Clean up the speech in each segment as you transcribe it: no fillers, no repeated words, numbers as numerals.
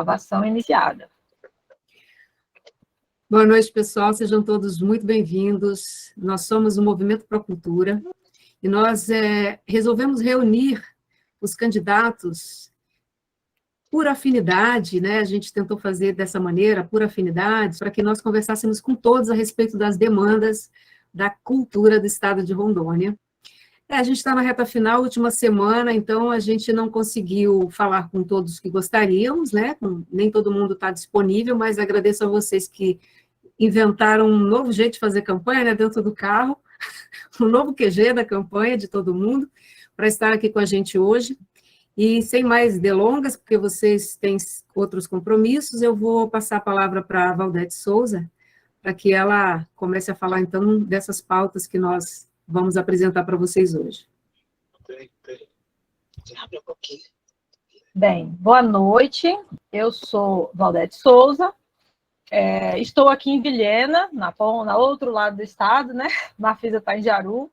Gravação iniciada. Boa noite, pessoal. Sejam todos muito bem-vindos. Nós somos o Movimento Pro Cultura e nós resolvemos reunir os candidatos por afinidade, né? A gente tentou fazer dessa maneira, por afinidade, para que nós conversássemos com todos a respeito das demandas da cultura do estado de Rondônia. A gente está na reta final, última semana, então a gente não conseguiu falar com todos que gostaríamos, né? Nem todo mundo está disponível, mas agradeço a vocês que inventaram um novo jeito de fazer campanha, né, dentro do carro, um novo QG da campanha de todo mundo, para estar aqui com a gente hoje. E sem mais delongas, porque vocês têm outros compromissos, eu vou passar a palavra para a Valdete Souza, para que ela comece a falar, então, dessas pautas que nós vamos apresentar para vocês hoje. Bem, boa noite, eu sou Valdete Souza, estou aqui em Vilhena, na outro lado do estado, né? Marfisa está em Jaru,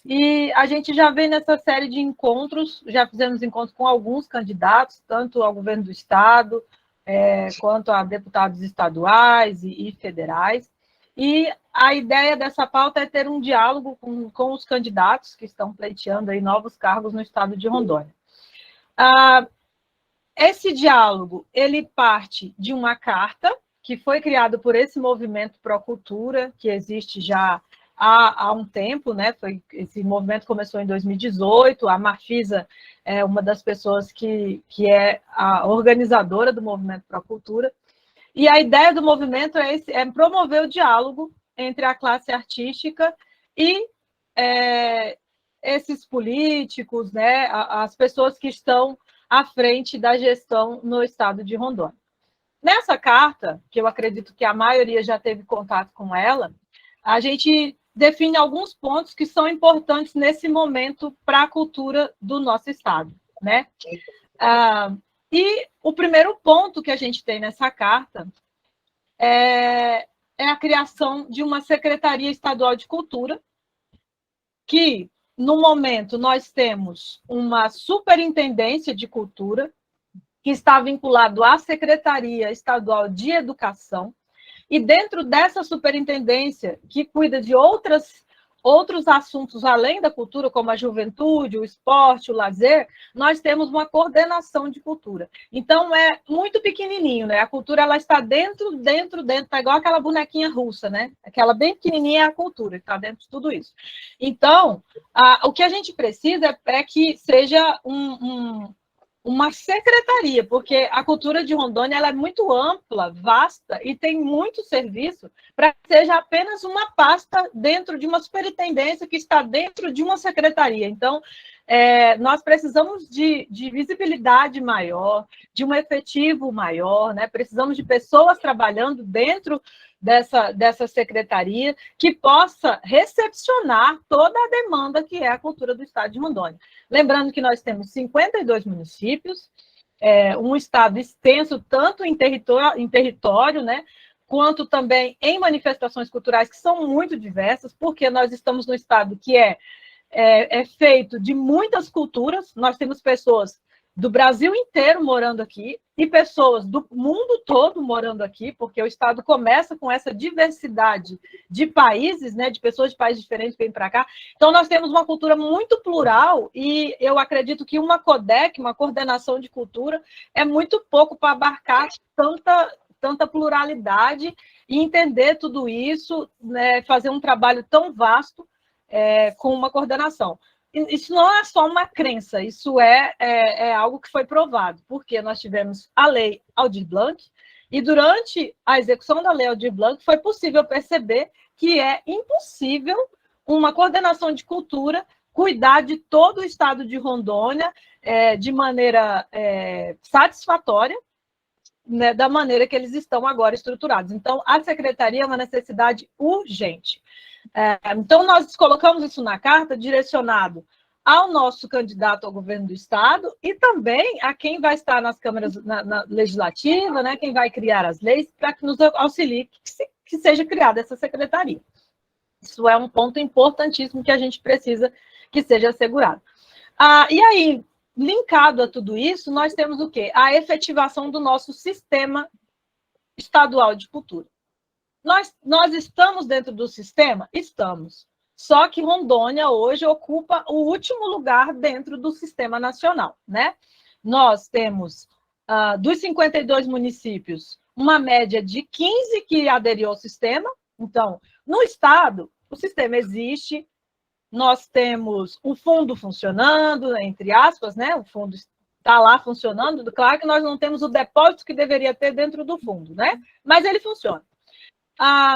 e a gente já vem nessa série de encontros, já fizemos encontros com alguns candidatos, tanto ao governo do estado, quanto a deputados estaduais e federais, e a ideia dessa pauta é ter um diálogo com os candidatos que estão pleiteando aí novos cargos no estado de Rondônia. Esse diálogo, ele parte de uma carta que foi criada por esse movimento Procultura, que existe já há um tempo, né? Esse movimento começou em 2018, a Marfisa é uma das pessoas que é a organizadora do movimento Procultura, e a ideia do movimento é promover o diálogo entre a classe artística e esses políticos, né, as pessoas que estão à frente da gestão no estado de Rondônia. Nessa carta, que eu acredito que a maioria já teve contato com ela, a gente define alguns pontos que são importantes nesse momento para a cultura do nosso estado, né? E o primeiro ponto que a gente tem nessa carta é a criação de uma Secretaria Estadual de Cultura, que, no momento, nós temos uma Superintendência de Cultura, que está vinculado à Secretaria Estadual de Educação, e dentro dessa superintendência, que cuida de outros assuntos além da cultura, como a juventude, o esporte, o lazer, nós temos uma coordenação de cultura. Então, é muito pequenininho, né? A cultura, ela está dentro, tá igual aquela bonequinha russa, né? Aquela bem pequenininha é a cultura, está dentro de tudo isso. Então, o que a gente precisa é que seja uma secretaria, porque a cultura de Rondônia ela é muito ampla, vasta, e tem muito serviço para que seja apenas uma pasta dentro de uma superintendência que está dentro de uma secretaria. Então, nós precisamos de visibilidade maior, de um efetivo maior, né? Precisamos de pessoas trabalhando dentro dessa secretaria que possa recepcionar toda a demanda que é a cultura do estado de Rondônia. Lembrando que nós temos 52 municípios, um estado extenso tanto em território, né, quanto também em manifestações culturais que são muito diversas, porque nós estamos no estado que é feito de muitas culturas, nós temos pessoas do Brasil inteiro morando aqui e pessoas do mundo todo morando aqui, porque o estado começa com essa diversidade de países, né, de pessoas de países diferentes que vêm para cá. Então, nós temos uma cultura muito plural e eu acredito que uma CODEC, uma coordenação de cultura, é muito pouco para abarcar tanta pluralidade e entender tudo isso, né, fazer um trabalho tão vasto com uma coordenação. Isso não é só uma crença, isso é algo que foi provado, porque nós tivemos a Lei Aldir Blanc, e durante a execução da Lei Aldir Blanc foi possível perceber que é impossível uma coordenação de cultura cuidar de todo o estado de Rondônia de maneira satisfatória, né, da maneira que eles estão agora estruturados. Então, a secretaria é uma necessidade urgente. Então, nós colocamos isso na carta, direcionado ao nosso candidato ao governo do estado e também a quem vai estar nas câmaras na legislativa, né, quem vai criar as leis, para que nos auxilie que seja criada essa secretaria. Isso é um ponto importantíssimo que a gente precisa que seja assegurado. E aí, linkado a tudo isso, nós temos o quê? A efetivação do nosso sistema estadual de cultura. Nós estamos dentro do sistema? Estamos. Só que Rondônia hoje ocupa o último lugar dentro do sistema nacional, né? Nós temos, dos 52 municípios, uma média de 15 que aderiu ao sistema. Então, no estado, o sistema existe, nós temos o fundo funcionando, entre aspas, né? O fundo está lá funcionando. Claro que nós não temos o depósito que deveria ter dentro do fundo, né? Mas ele funciona.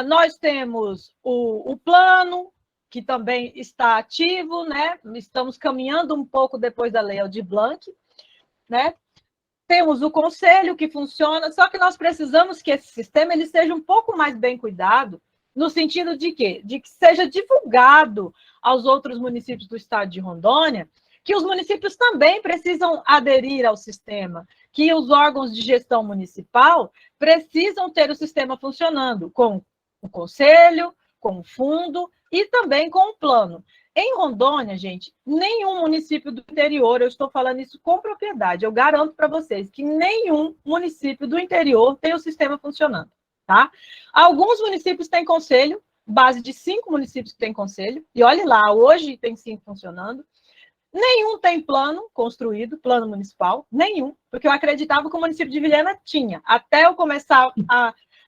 Nós temos o plano, que também está ativo, né? Estamos caminhando um pouco depois da Lei Aldir Blanc, né? Temos o conselho que funciona, só que nós precisamos que esse sistema ele seja um pouco mais bem cuidado, no sentido de quê? De que seja divulgado aos outros municípios do estado de Rondônia, que os municípios também precisam aderir ao sistema, que os órgãos de gestão municipal precisam ter o sistema funcionando, com o conselho, com o fundo e também com o plano. Em Rondônia, gente, nenhum município do interior, eu estou falando isso com propriedade, eu garanto para vocês que nenhum município do interior tem o sistema funcionando, tá? Alguns municípios têm conselho, base de 5 municípios que têm conselho, e olhe lá, hoje tem 5 funcionando. Nenhum tem plano construído, plano municipal, nenhum, porque eu acreditava que o município de Vilhena tinha, até eu começar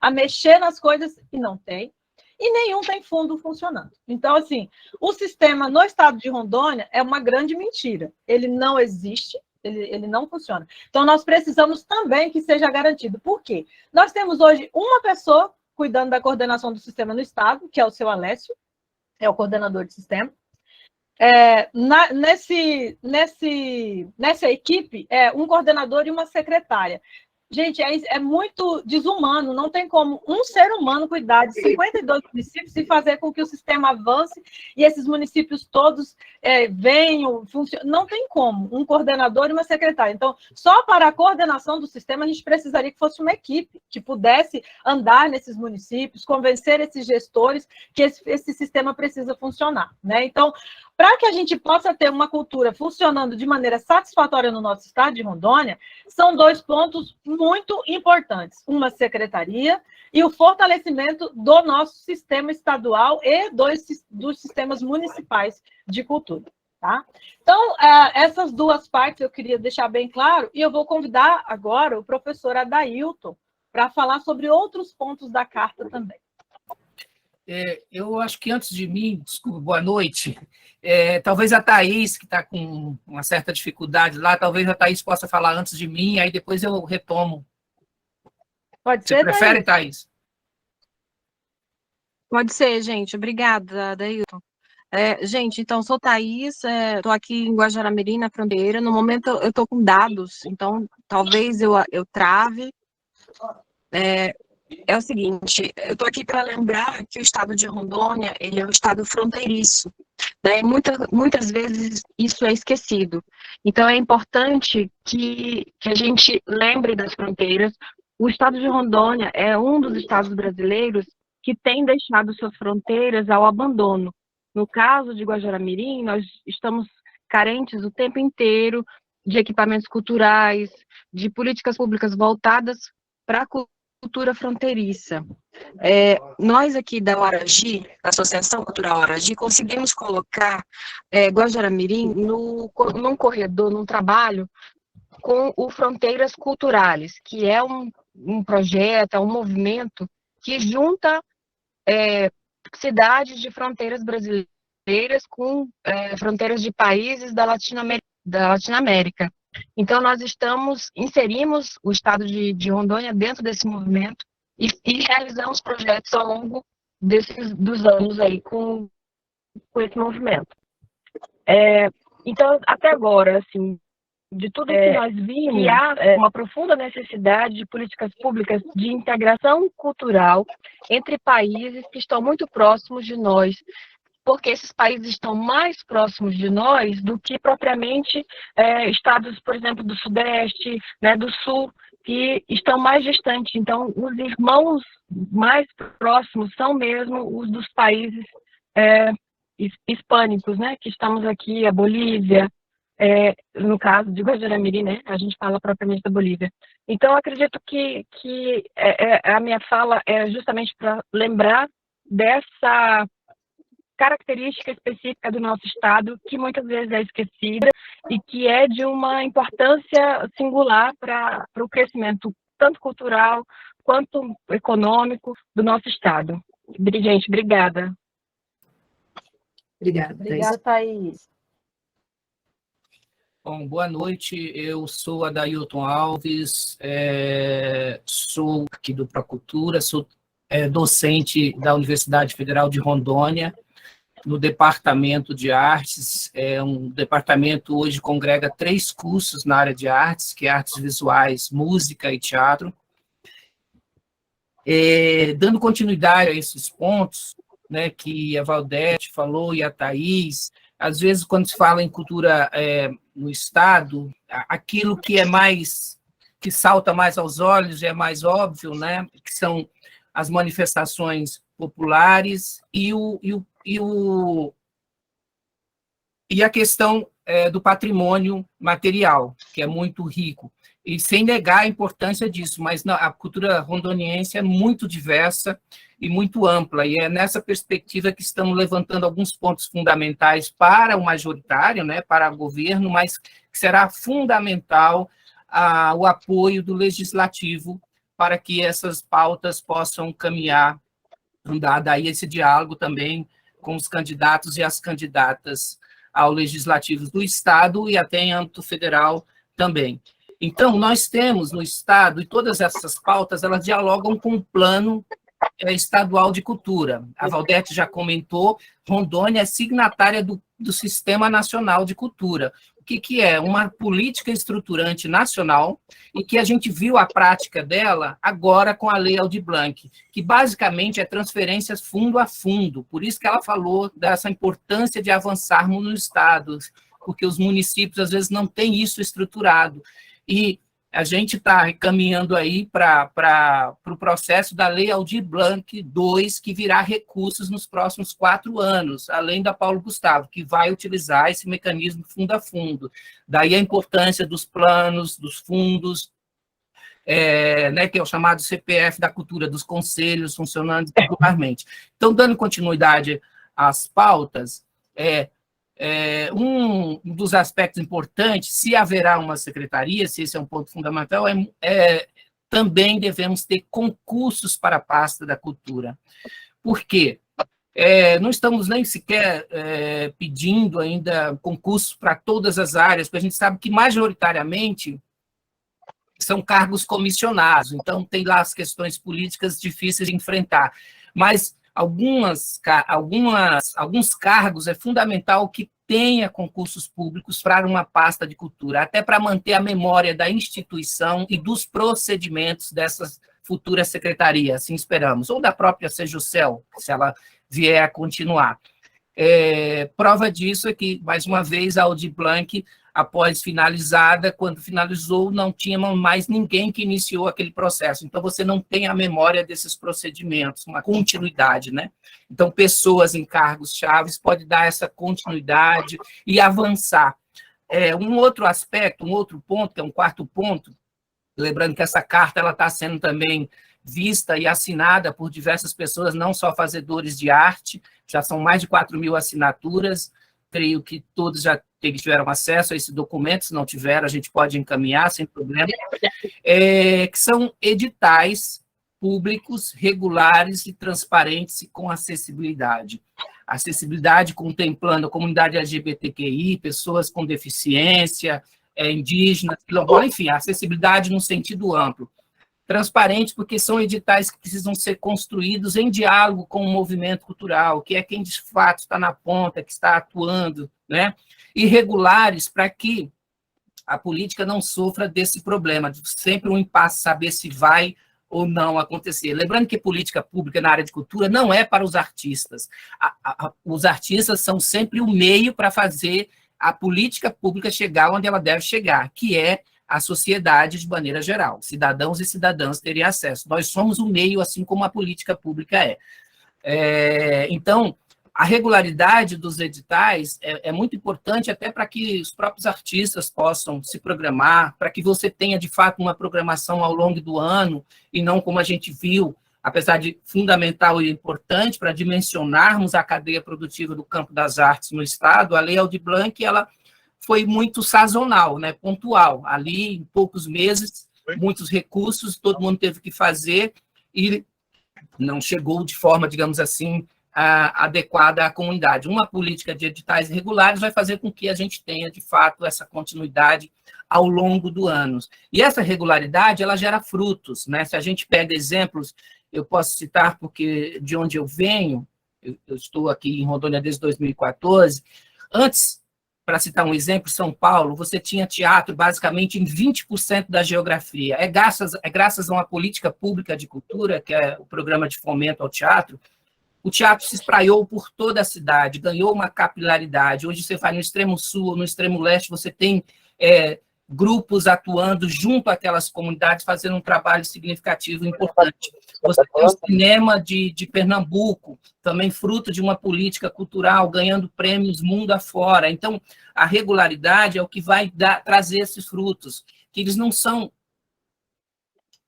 a mexer nas coisas e não tem. E nenhum tem fundo funcionando. Então, assim, o sistema no estado de Rondônia é uma grande mentira. Ele não existe, ele não funciona. Então, nós precisamos também que seja garantido. Por quê? Nós temos hoje uma pessoa cuidando da coordenação do sistema no estado, que é o seu Alessio, é o coordenador de sistema. Nessa equipe, um coordenador e uma secretária. Gente, é muito desumano, não tem como um ser humano cuidar de 52 municípios e fazer com que o sistema avance e esses municípios todos venham, funcionem. Não tem como, um coordenador e uma secretária. Então, só para a coordenação do sistema, a gente precisaria que fosse uma equipe que pudesse andar nesses municípios, convencer esses gestores que esse sistema precisa funcionar, né? Então, para que a gente possa ter uma cultura funcionando de maneira satisfatória no nosso estado de Rondônia, são 2 pontos muito importantes. Uma secretaria e o fortalecimento do nosso sistema estadual e dos sistemas municipais de cultura. Tá? Então, essas 2 partes eu queria deixar bem claro, e eu vou convidar agora o professor Adailton para falar sobre outros pontos da carta também. Eu acho que antes de mim, desculpa, boa noite, talvez a Thaís, que está com uma certa dificuldade lá, talvez a Thaís possa falar antes de mim, aí depois eu retomo. Pode ser, Você prefere, Thaís? Pode ser, gente. Obrigada, Adailton. Gente, então, sou Thaís, estou aqui em Guajará-Mirim, na fronteira. No momento, eu estou com dados, então, talvez eu trave. É o seguinte, eu estou aqui para lembrar que o estado de Rondônia, ele é um estado fronteiriço, né? Muitas vezes isso é esquecido. Então, é importante que a gente lembre das fronteiras. O estado de Rondônia é um dos estados brasileiros que tem deixado suas fronteiras ao abandono. No caso de Guajará-Mirim, nós estamos carentes o tempo inteiro de equipamentos culturais, de políticas públicas voltadas para a cultura fronteiriça. Nós aqui da UARAGI, da Associação Cultural UARAGI, conseguimos colocar Guajará-Mirim num corredor, num trabalho com o Fronteiras Culturais, que é um projeto, é um movimento que junta cidades de fronteiras brasileiras com fronteiras de países da Latinoamérica. Então, nós inserimos o estado de Rondônia dentro desse movimento e realizamos projetos ao longo dos anos aí com esse movimento. Então, até agora, assim, de tudo que nós vimos, que há uma profunda necessidade de políticas públicas de integração cultural entre países que estão muito próximos de nós, porque esses países estão mais próximos de nós do que propriamente estados, por exemplo, do Sudeste, né, do Sul, que estão mais distantes. Então, os irmãos mais próximos são mesmo os dos países hispânicos, né, que estamos aqui, a Bolívia, no caso de Guajará-Mirim, né, a gente fala propriamente da Bolívia. Então, acredito que a minha fala é justamente para lembrar dessa característica específica do nosso estado, que muitas vezes é esquecida e que é de uma importância singular para o crescimento tanto cultural quanto econômico do nosso estado. Gente, obrigada. Obrigada, Thaís. Bom, boa noite, eu sou Adailton Alves, sou aqui do Procultura, sou docente da Universidade Federal de Rondônia, no Departamento de Artes. É um departamento hoje congrega 3 cursos na área de artes, que é artes visuais, música e teatro. Dando continuidade a esses pontos, né, que a Valdete falou e a Thaís, às vezes, quando se fala em cultura no Estado, aquilo que é mais, que salta mais aos olhos, é mais óbvio, né, que são as manifestações populares e a questão do patrimônio material, que é muito rico. E sem negar a importância disso, mas não, a cultura rondoniense é muito diversa e muito ampla, e é nessa perspectiva que estamos levantando alguns pontos fundamentais para o majoritário, né, para o governo, mas que será fundamental o apoio do legislativo para que essas pautas possam caminhar, dado aí esse diálogo também com os candidatos e as candidatas ao legislativo do Estado e até em âmbito federal também. Então, nós temos no Estado, e todas essas pautas, elas dialogam com o plano estadual de cultura. A Valdete já comentou, Rondônia é signatária do Sistema Nacional de Cultura. O que é? Uma política estruturante nacional, e que a gente viu a prática dela agora com a Lei Aldir Blanc, que basicamente é transferências fundo a fundo. Por isso que ela falou dessa importância de avançarmos nos estados, porque os municípios, às vezes, não têm isso estruturado. E a gente está caminhando aí para o processo da Lei Aldir Blanc II, que virá recursos nos próximos 4 anos, além da Paulo Gustavo, que vai utilizar esse mecanismo fundo a fundo. Daí a importância dos planos, dos fundos, né, que é o chamado CPF da cultura, dos conselhos funcionando regularmente. Então, dando continuidade às pautas, um dos aspectos importantes, se haverá uma secretaria, se esse é um ponto fundamental, também devemos ter concursos para a pasta da cultura. Por quê? Não estamos nem sequer pedindo ainda concursos para todas as áreas, porque a gente sabe que, majoritariamente, são cargos comissionados, então tem lá as questões políticas difíceis de enfrentar. Mas alguns cargos é fundamental que tenha concursos públicos para uma pasta de cultura, até para manter a memória da instituição e dos procedimentos dessas futuras secretarias, assim esperamos, ou da própria Sejusel, se ela vier a continuar. Prova disso é que, mais uma vez, a Aldir Blanc, após finalizada, quando finalizou, não tinha mais ninguém que iniciou aquele processo. Então, você não tem a memória desses procedimentos, uma continuidade, né? Então, pessoas em cargos chaves podem dar essa continuidade e avançar. Um outro aspecto, um outro ponto, que é um 4º ponto, lembrando que essa carta está sendo também vista e assinada por diversas pessoas, não só fazedores de arte, já são mais de 4.000 assinaturas, creio que todos já tiveram acesso a esse documento, se não tiveram, a gente pode encaminhar sem problema, que são editais públicos, regulares e transparentes e com acessibilidade. Acessibilidade contemplando a comunidade LGBTQI, pessoas com deficiência, indígenas, quilombolas, enfim, acessibilidade no sentido amplo. Transparente, porque são editais que precisam ser construídos em diálogo com o movimento cultural, que é quem de fato está na ponta, que está atuando, né? E regulares, para que a política não sofra desse problema, de sempre um impasse, saber se vai ou não acontecer. Lembrando que política pública na área de cultura não é para os artistas. Os artistas são sempre o meio para fazer a política pública chegar onde ela deve chegar, que é a sociedade de maneira geral. Cidadãos e cidadãs terem acesso. Nós somos o meio, assim como a política pública é. Então, A regularidade dos editais é muito importante até para que os próprios artistas possam se programar, para que você tenha, de fato, uma programação ao longo do ano, e não como a gente viu, apesar de fundamental e importante para dimensionarmos a cadeia produtiva do campo das artes no Estado, a Lei Aldir Blanc, ela foi muito sazonal, né, pontual. Ali, em poucos meses, muitos recursos, todo mundo teve que fazer, e não chegou de forma, digamos assim, adequada à comunidade. Uma política de editais regulares vai fazer com que a gente tenha, de fato, essa continuidade ao longo do ano. E essa regularidade, ela gera frutos, né? Se a gente pega exemplos, eu posso citar, porque de onde eu venho, eu estou aqui em Rondônia desde 2014, antes, para citar um exemplo, São Paulo, você tinha teatro basicamente em 20% da geografia. É graças a uma política pública de cultura, que é o Programa de Fomento ao Teatro, o teatro se espraiou por toda a cidade, ganhou uma capilaridade. Hoje você vai no extremo sul, no extremo leste, você tem grupos atuando junto àquelas comunidades, fazendo um trabalho significativo e importante. Você tem o cinema de Pernambuco, também fruto de uma política cultural, ganhando prêmios mundo afora. Então, a regularidade é o que vai trazer esses frutos, que eles não são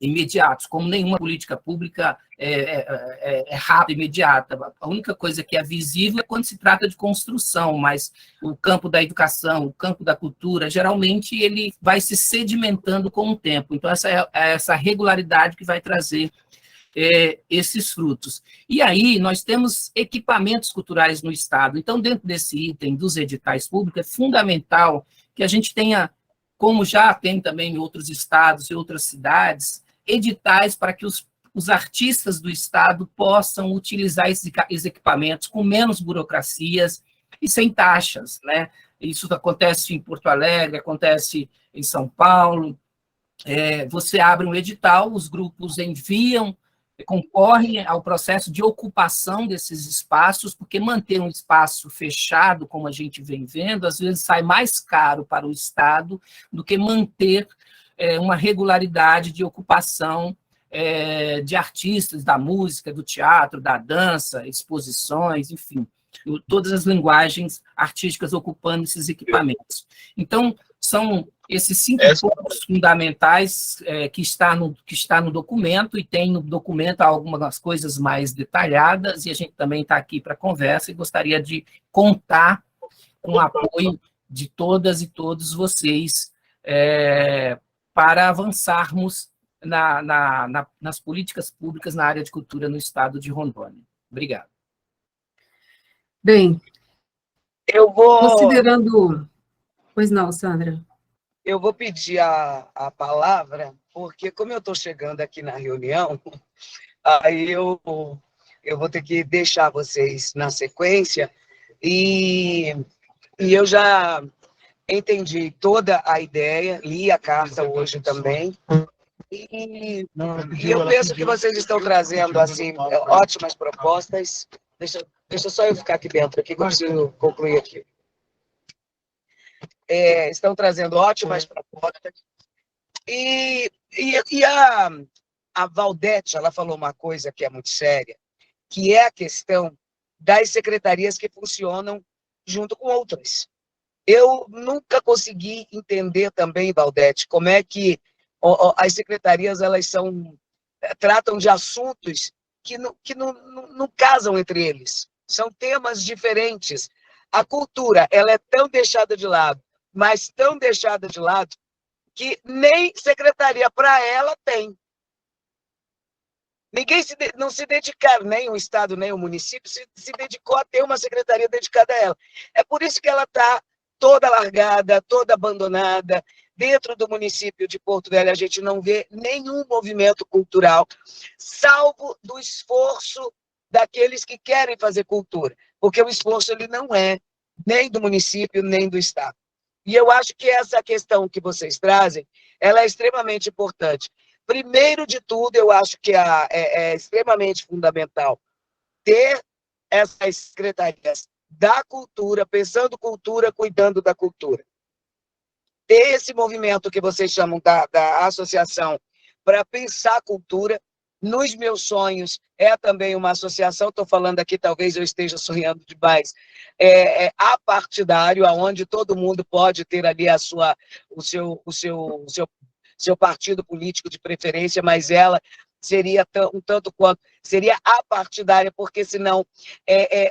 imediatos, como nenhuma política pública é rápida, imediata. A única coisa que é visível é quando se trata de construção, mas o campo da educação, o campo da cultura, geralmente ele vai se sedimentando com o tempo. Então, essa regularidade que vai trazer esses frutos. E aí, nós temos equipamentos culturais no Estado. Então, dentro desse item dos editais públicos, é fundamental que a gente tenha, como já tem também em outros estados e outras cidades, editais para que os artistas do Estado possam utilizar esses equipamentos com menos burocracias e sem taxas, né? Isso acontece em Porto Alegre, acontece em São Paulo. Você abre um edital, os grupos enviam, concorrem ao processo de ocupação desses espaços, porque manter um espaço fechado, como a gente vem vendo, às vezes sai mais caro para o Estado do que manter uma regularidade de ocupação de artistas, da música, do teatro, da dança, exposições, enfim, todas as linguagens artísticas ocupando esses equipamentos. Então, são esses 5 pontos fundamentais que está no documento, e tem no documento algumas coisas mais detalhadas, e a gente também está aqui para conversa, e gostaria de contar com o apoio de todas e todos vocês para avançarmos nas políticas públicas na área de cultura no Estado de Rondônia. Obrigado. Bem, eu vou... Considerando... Pois não, Sandra. Eu vou pedir a palavra, porque como eu estou chegando aqui na reunião, aí eu vou ter que deixar vocês na sequência, e eu já entendi toda a ideia, li a carta hoje também, e eu penso que vocês estão trazendo assim, ótimas propostas. Deixa só eu ficar aqui dentro, aqui, que eu preciso concluir aqui. Estão trazendo ótimas propostas. E a Valdete, ela falou uma coisa que é muito séria, que é a questão das secretarias que funcionam junto com outras. Eu nunca consegui entender também, Valdete, como é que as secretarias elas tratam de assuntos que não casam entre eles. São temas diferentes. A cultura ela é tão deixada de lado, mas tão deixada de lado, que nem secretaria para ela tem. Ninguém não se dedicaram, nem o Estado, nem o município, se dedicou a ter uma secretaria dedicada a ela. É por isso que ela está toda largada, toda abandonada. Dentro do município de Porto Velho, a gente não vê nenhum movimento cultural, salvo do esforço daqueles que querem fazer cultura, porque o esforço ele não é nem do município, nem do Estado. E eu acho que essa questão que vocês trazem, ela é extremamente importante. Primeiro de tudo, eu acho que é extremamente fundamental ter essas secretarias da cultura, pensando cultura, cuidando da cultura. Ter esse movimento que vocês chamam da associação para pensar cultura, nos meus sonhos é também uma associação, estou falando aqui, talvez eu esteja sonhando demais, apartidário, onde todo mundo pode ter ali o seu partido político de preferência, mas ela seria um tanto quanto, seria apartidária, porque senão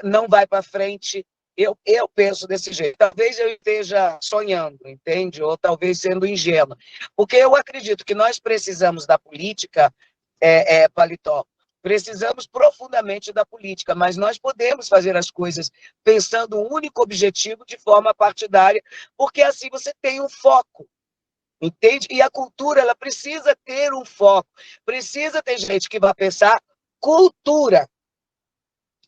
não vai para frente. Eu penso desse jeito. Talvez eu esteja sonhando, entende? Ou talvez sendo ingênua. Porque eu acredito que nós precisamos da política, Paletó, precisamos profundamente da política, mas nós podemos fazer as coisas pensando um único objetivo de forma partidária, porque assim você tem um foco, entende? E a cultura, ela precisa ter um foco, precisa ter gente que vai pensar cultura.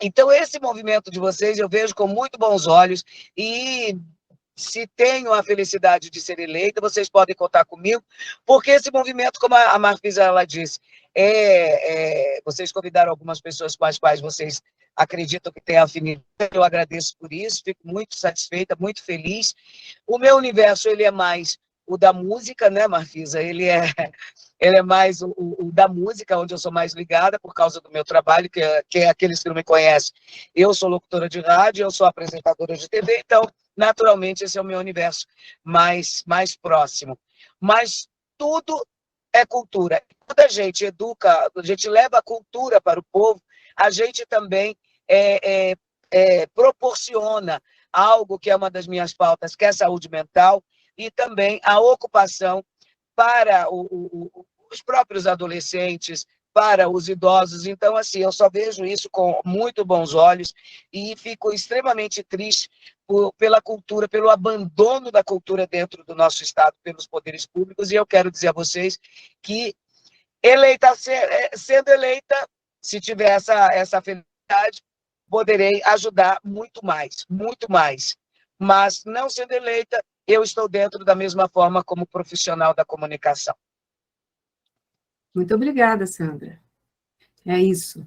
Então, esse movimento de vocês eu vejo com muito bons olhos e se tenho a felicidade de ser eleita, vocês podem contar comigo, porque esse movimento, como a Marfisa ela disse, vocês convidaram algumas pessoas com as quais vocês acreditam que têm afinidade, eu agradeço por isso, fico muito satisfeita, muito feliz. O meu universo, ele é mais o da música, né, Marfisa? Ele é mais o da música, onde eu sou mais ligada por causa do meu trabalho, que é aqueles que não me conhecem. Eu sou locutora de rádio, eu sou apresentadora de TV, então, naturalmente, esse é o meu universo mais próximo. Mas tudo é cultura. Quando a gente educa, a gente leva a cultura para o povo, a gente também proporciona algo que é uma das minhas pautas, que é a saúde mental, e também a ocupação para os próprios adolescentes, para os idosos. Então, assim, eu só vejo isso com muito bons olhos e fico extremamente triste pela cultura, pelo abandono da cultura dentro do nosso Estado, pelos poderes públicos, e eu quero dizer a vocês que sendo eleita, se tiver essa felicidade, poderei ajudar muito mais, muito mais. Mas, não sendo eleita, eu estou dentro da mesma forma como profissional da comunicação. Muito obrigada, Sandra. É isso.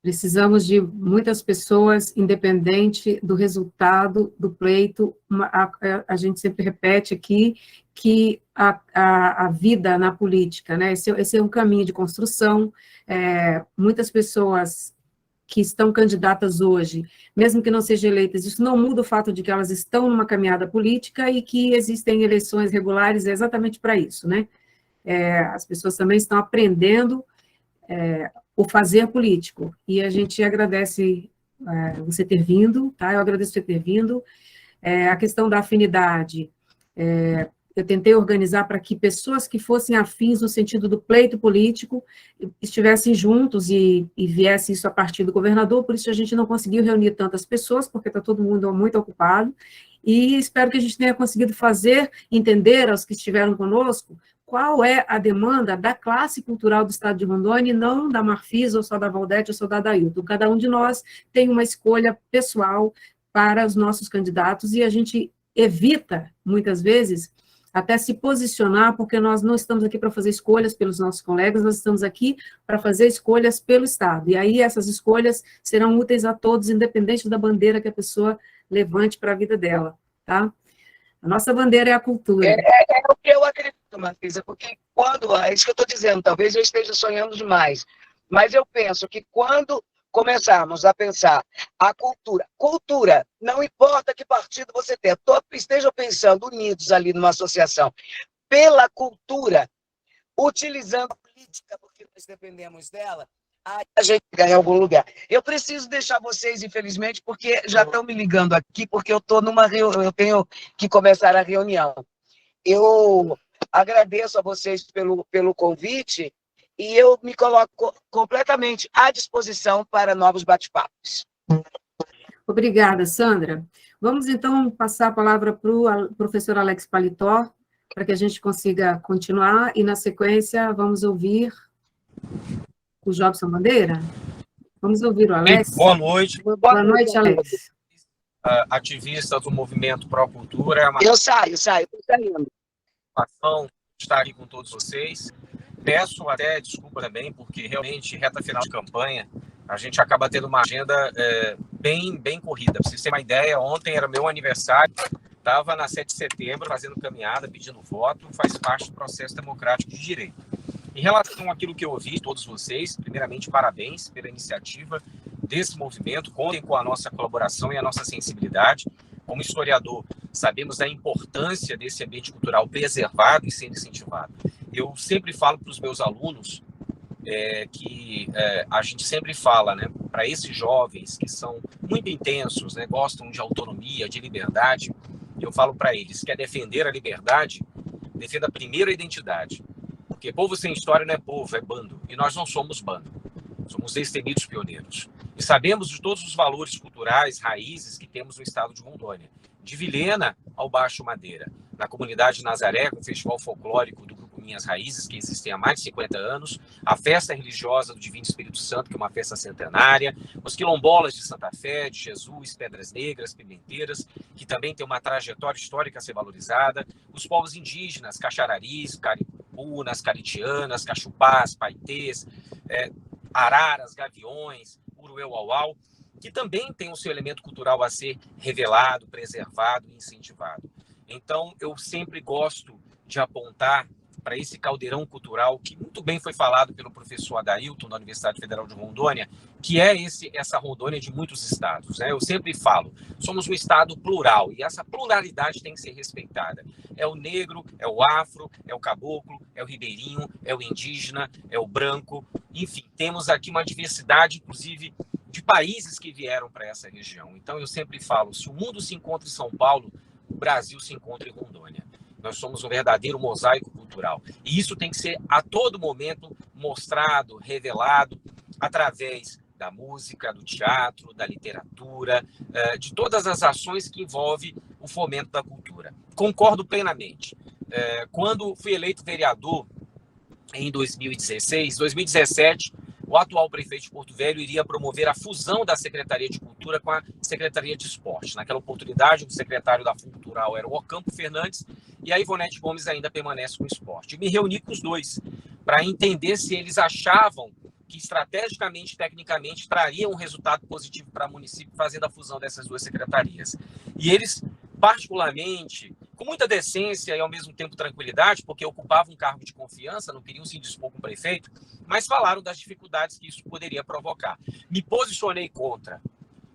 Precisamos de muitas pessoas, independente do resultado do pleito. A gente sempre repete aqui que a vida na política, né? Esse é um caminho de construção. Muitas pessoas que estão candidatas hoje, mesmo que não sejam eleitas, isso não muda o fato de que elas estão numa caminhada política e que existem eleições regulares exatamente para isso, né? As pessoas também estão aprendendo o fazer político, e a gente agradece você ter vindo, tá? Eu agradeço você ter vindo. A questão da afinidade, eu tentei organizar para que pessoas que fossem afins no sentido do pleito político estivessem juntos e viesse isso a partir do governador, por isso a gente não conseguiu reunir tantas pessoas, porque está todo mundo muito ocupado, e espero que a gente tenha conseguido entender aos que estiveram conosco, qual é a demanda da classe cultural do Estado de Rondônia, e não da Marfisa, ou só da Valdete, ou só da Adailton. Cada um de nós tem uma escolha pessoal para os nossos candidatos, e a gente evita, muitas vezes, até se posicionar, porque nós não estamos aqui para fazer escolhas pelos nossos colegas, nós estamos aqui para fazer escolhas pelo Estado. E aí essas escolhas serão úteis a todos, independente da bandeira que a pessoa levante para a vida dela, tá? A nossa bandeira é a cultura. É o que eu acredito, Marfisa, porque é isso que eu estou dizendo, talvez eu esteja sonhando demais, mas eu penso que quando começarmos a pensar a cultura, não importa que partido você tenha, estejam pensando unidos ali numa associação, pela cultura, utilizando a política, porque nós dependemos dela, a gente ganha em algum lugar. Eu preciso deixar vocês, infelizmente, porque já estão me ligando aqui, porque eu tenho que começar a reunião. Eu agradeço a vocês pelo convite, e eu me coloco completamente à disposição para novos bate-papos. Obrigada, Sandra. Vamos, então, passar a palavra para o professor Alex Paletó, para que a gente consiga continuar, e, na sequência, vamos ouvir o Jobson Bandeira. Vamos ouvir o Alex. Boa noite. Boa noite, Alex. Ativista do Movimento Pro Cultura. Eu saio, estou saindo. Estar aqui com todos vocês. Peço até desculpa também, porque realmente, reta final de campanha, a gente acaba tendo uma agenda bem corrida. Para vocês terem uma ideia, ontem era meu aniversário, estava na 7 de setembro fazendo caminhada, pedindo voto, faz parte do processo democrático de direito. Em relação àquilo que eu ouvi, todos vocês, primeiramente, parabéns pela iniciativa desse movimento, contem com a nossa colaboração e a nossa sensibilidade. Como historiador, sabemos da importância desse ambiente cultural preservado e sendo incentivado. Eu sempre falo para os meus alunos que a gente sempre fala, né, para esses jovens que são muito intensos, né, gostam de autonomia, de liberdade, eu falo para eles, quer defender a liberdade, defenda primeiro a identidade. Porque povo sem história não é povo, é bando. E nós não somos bando. Somos destemidos pioneiros. E sabemos de todos os valores culturais, raízes que temos no estado de Rondônia. De Vilhena ao Baixo Madeira. Na comunidade de Nazaré, com o festival folclórico do Grupo Minhas Raízes, que existem há mais de 50 anos. A festa religiosa do Divino Espírito Santo, que é uma festa centenária. Os quilombolas de Santa Fé, de Jesus, Pedras Negras, Pimenteiras, que também tem uma trajetória histórica a ser valorizada. Os povos indígenas, Caxararis, Caripunas, Caritianas, Cachupás, Paitês, Araras, Gaviões, Urueu-Auau, que também tem o seu elemento cultural a ser revelado, preservado e incentivado. Então, eu sempre gosto de apontar para esse caldeirão cultural que muito bem foi falado pelo professor Adailton, da Universidade Federal de Rondônia, que é essa Rondônia de muitos estados, né? Eu sempre falo, somos um estado plural e essa pluralidade tem que ser respeitada. É o negro, é o afro, é o caboclo, é o ribeirinho, é o indígena, é o branco, enfim, temos aqui uma diversidade, inclusive, de países que vieram para essa região. Então, eu sempre falo, se o mundo se encontra em São Paulo, o Brasil se encontra em Rondônia. Nós somos um verdadeiro mosaico cultural. E isso tem que ser, a todo momento, mostrado, revelado, através da música, do teatro, da literatura, de todas as ações que envolvem o fomento da cultura. Concordo plenamente. Quando fui eleito vereador em 2016, 2017, o atual prefeito de Porto Velho iria promover a fusão da Secretaria de Cultura com a Secretaria de Esporte. Naquela oportunidade, o secretário da Fundo Cultural era o Ocampo Fernandes e a Ivonete Gomes ainda permanece com o esporte. Me reuni com os dois para entender se eles achavam que estrategicamente, tecnicamente, traria um resultado positivo para o município fazendo a fusão dessas duas secretarias. E eles, particularmente, com muita decência e ao mesmo tempo tranquilidade, porque ocupavam um cargo de confiança, não queriam se dispor com o prefeito, mas falaram das dificuldades que isso poderia provocar. Me posicionei contra.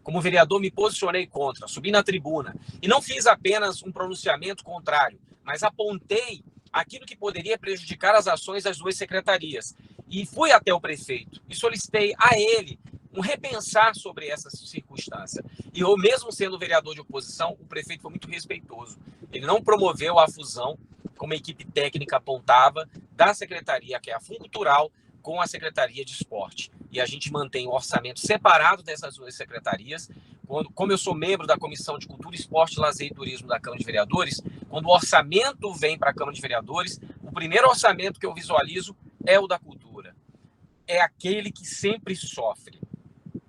Como vereador, me posicionei contra, subi na tribuna e não fiz apenas um pronunciamento contrário, mas apontei aquilo que poderia prejudicar as ações das duas secretarias. E fui até o prefeito e solicitei a ele um repensar sobre essa circunstância. E eu, mesmo sendo vereador de oposição, o prefeito foi muito respeitoso. Ele não promoveu a fusão, como a equipe técnica apontava, da secretaria, que é a Fundo Cultural, com a Secretaria de Esporte. E a gente mantém o orçamento separado dessas duas secretarias. Como eu sou membro da Comissão de Cultura, Esporte, Lazer e Turismo da Câmara de Vereadores, quando o orçamento vem para a Câmara de Vereadores, o primeiro orçamento que eu visualizo é o da cultura. É aquele que sempre sofre.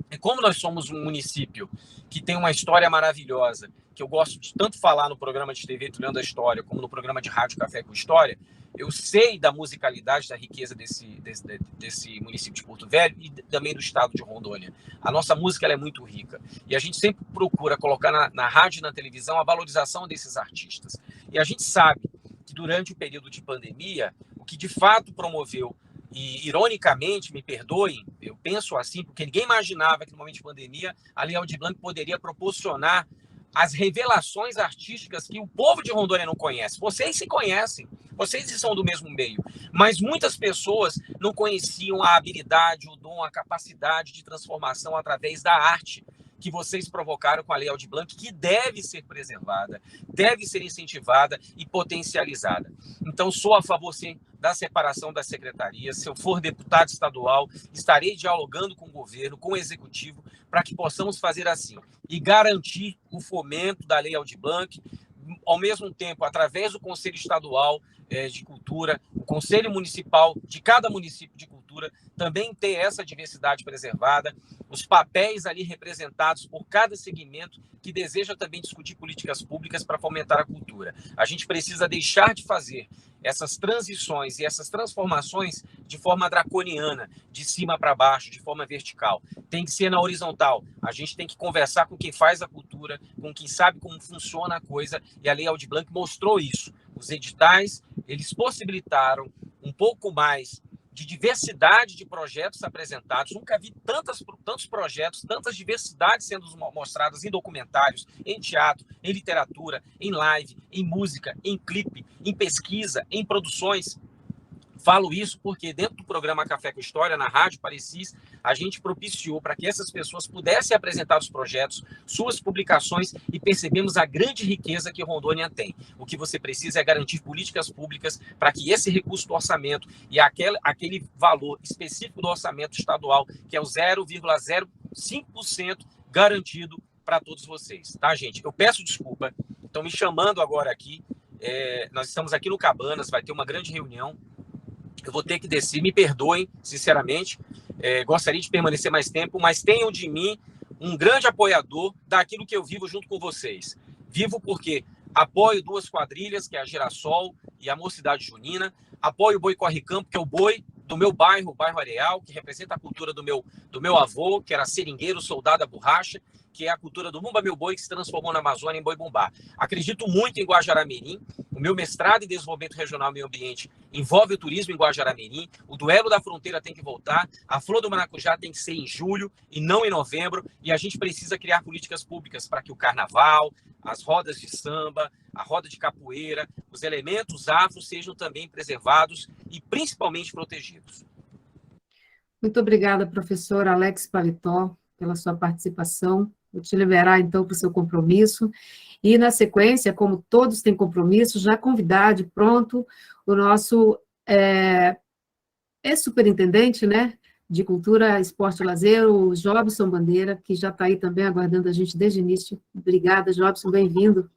E como nós somos um município que tem uma história maravilhosa, que eu gosto de tanto falar no programa de TV Trilhando a História, como no programa de rádio Café com História, eu sei da musicalidade, da riqueza desse município de Porto Velho e também do estado de Rondônia. A nossa música ela é muito rica. E a gente sempre procura colocar na rádio e na televisão a valorização desses artistas. E a gente sabe que durante o período de pandemia, o que de fato promoveu, e ironicamente, me perdoem, eu penso assim, porque ninguém imaginava que no momento de pandemia a Lei Aldir Blanc poderia proporcionar as revelações artísticas que o povo de Rondônia não conhece. Vocês se conhecem, vocês são do mesmo meio, mas muitas pessoas não conheciam a habilidade, o dom, a capacidade de transformação através da arte que vocês provocaram com a Lei Aldir Blanc, que deve ser preservada, deve ser incentivada e potencializada. Então, sou a favor, sim, da separação das secretarias. Se eu for deputado estadual, estarei dialogando com o governo, com o executivo, para que possamos fazer assim e garantir o fomento da Lei Aldir Blanc, ao mesmo tempo, através do Conselho Estadual de Cultura, o Conselho Municipal de cada município de cultura, também ter essa diversidade preservada, os papéis ali representados por cada segmento que deseja também discutir políticas públicas para fomentar a cultura. A gente precisa deixar de fazer essas transições e essas transformações de forma draconiana, de cima para baixo, de forma vertical. Tem que ser na horizontal. A gente tem que conversar com quem faz a cultura, com quem sabe como funciona a coisa, e a Lei Aldir Blanc mostrou isso. Os editais, eles possibilitaram um pouco mais de diversidade de projetos apresentados. Nunca vi tantos projetos, tantas diversidades sendo mostradas em documentários, em teatro, em literatura, em live, em música, em clipe, em pesquisa, em produções. Falo isso porque dentro do programa Café com História, na Rádio Parecis, a gente propiciou para que essas pessoas pudessem apresentar os projetos, suas publicações, e percebemos a grande riqueza que Rondônia tem. O que você precisa é garantir políticas públicas para que esse recurso do orçamento e aquele valor específico do orçamento estadual, que é o 0,05% garantido para todos vocês. Tá, gente? Eu peço desculpa, estão me chamando agora aqui, nós estamos aqui no Cabanas, vai ter uma grande reunião. Eu vou ter que descer, me perdoem, sinceramente. Gostaria de permanecer mais tempo, mas tenham de mim um grande apoiador daquilo que eu vivo junto com vocês. Vivo porque apoio duas quadrilhas, que é a Girassol e a Mocidade Junina. Apoio o Boi Corre Campo, que é o boi do meu bairro, o bairro Areal, que representa a cultura do meu avô, que era seringueiro, soldado a borracha, que é a cultura do Bumba Meu Boi, que se transformou na Amazônia em Boi Bumbá. Acredito muito em Guajará-Mirim. O meu mestrado em Desenvolvimento Regional e Meio Ambiente envolve o turismo em Guajará-Mirim. O Duelo da Fronteira tem que voltar. A Flor do Maracujá tem que ser em julho e não em novembro. E a gente precisa criar políticas públicas para que o carnaval, as rodas de samba, a roda de capoeira, os elementos afro sejam também preservados e principalmente protegidos. Muito obrigada, professor Alex Paletó, pela sua participação. Vou te liberar, então, para o seu compromisso. E, na sequência, como todos têm compromisso, já convidar de pronto o nosso superintendente, né, de Cultura, Esporte e Lazer, o Jobson Bandeira, que já está aí também aguardando a gente desde o início. Obrigada, Jobson, bem-vindo.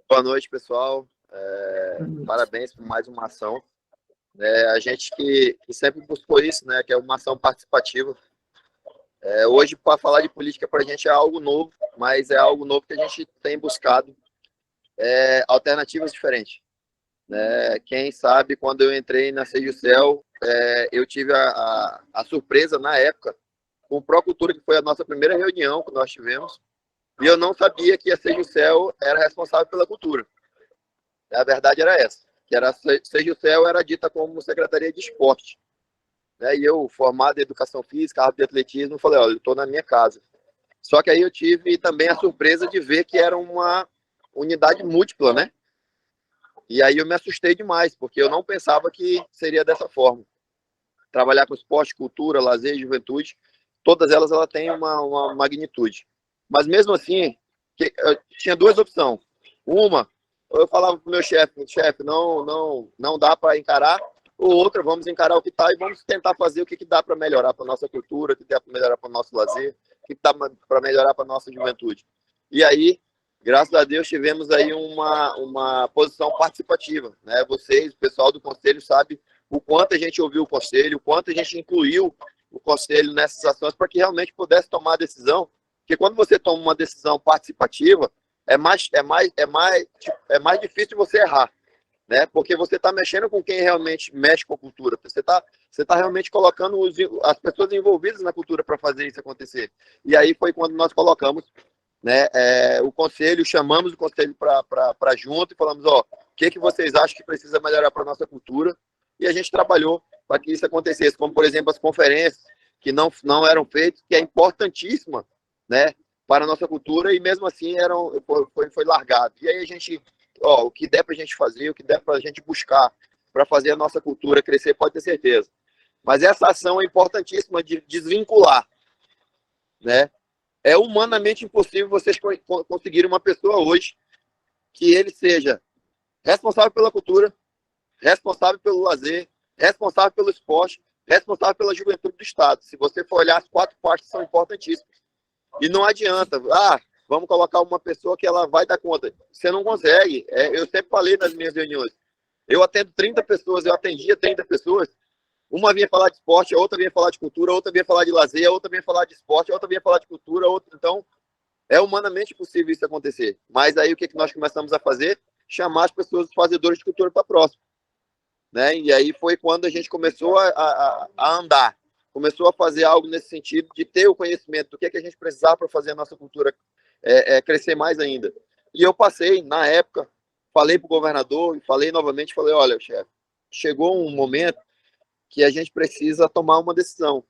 Boa noite, pessoal. Parabéns por mais uma ação. A gente que sempre buscou isso, né, que é uma ação participativa. Hoje, para falar de política, para a gente é algo novo, mas é algo novo que a gente tem buscado alternativas diferentes. Quem sabe, quando eu entrei na Sejusel, eu tive a surpresa, na época, com o Procultura, que foi a nossa primeira reunião que nós tivemos, e eu não sabia que a Sejusel era responsável pela cultura. A verdade era essa, que a Sejusel era dita como Secretaria de Esporte. E eu, formado em Educação Física, arte de atletismo, falei, olha, eu estou na minha casa. Só que aí eu tive também a surpresa de ver que era uma unidade múltipla, né? E aí eu me assustei demais, porque eu não pensava que seria dessa forma. Trabalhar com esporte, cultura, lazer e juventude, todas elas têm uma magnitude. Mas mesmo assim, eu tinha duas opções. Uma, eu falava para o meu chefe, não dá para encarar, ou outra, vamos encarar o que está e vamos tentar fazer o que dá para melhorar para a nossa cultura, o que dá para melhorar para o nosso lazer, o que dá para melhorar para a nossa juventude. E aí, graças a Deus, tivemos aí uma posição participativa. Vocês, o pessoal do Conselho, sabe o quanto a gente ouviu o Conselho, o quanto a gente incluiu o Conselho nessas ações para que realmente pudesse tomar a decisão. Porque quando você toma uma decisão participativa, é mais difícil você errar. Porque você está mexendo com quem realmente mexe com a cultura. Você tá realmente colocando as pessoas envolvidas na cultura para fazer isso acontecer. E aí foi quando nós colocamos o conselho, chamamos o conselho para junto e falamos, o que vocês acham que precisa melhorar para a nossa cultura? E a gente trabalhou para que isso acontecesse, como, por exemplo, as conferências que não eram feitas, que é importantíssima, para a nossa cultura, e mesmo assim foi largado. E aí a gente... o que der para a gente fazer, o que der para a gente buscar para fazer a nossa cultura crescer, pode ter certeza. Mas essa ação é importantíssima de desvincular. É humanamente impossível vocês conseguirem uma pessoa hoje que ele seja responsável pela cultura, responsável pelo lazer, responsável pelo esporte, responsável pela juventude do Estado. Se você for olhar, as 4 partes são importantíssimas. E não adianta, vamos colocar uma pessoa que ela vai dar conta. Você não consegue. Eu sempre falei nas minhas reuniões. Eu atendo 30 pessoas, eu atendia 30 pessoas. Uma vinha falar de esporte, a outra vinha falar de cultura, a outra vinha falar de lazer, a outra vinha falar de esporte, a outra vinha falar de cultura, a outra... Então, é humanamente possível isso acontecer. Mas aí o que nós começamos a fazer? Chamar as pessoas, os fazedores de cultura para próximo. E aí foi quando a gente começou a andar. Começou a fazer algo nesse sentido de ter o conhecimento do que a gente precisava para fazer a nossa cultura crescer mais ainda. E eu passei, na época, falei para o governador, e falei novamente, olha, chefe, chegou um momento que a gente precisa tomar uma decisão.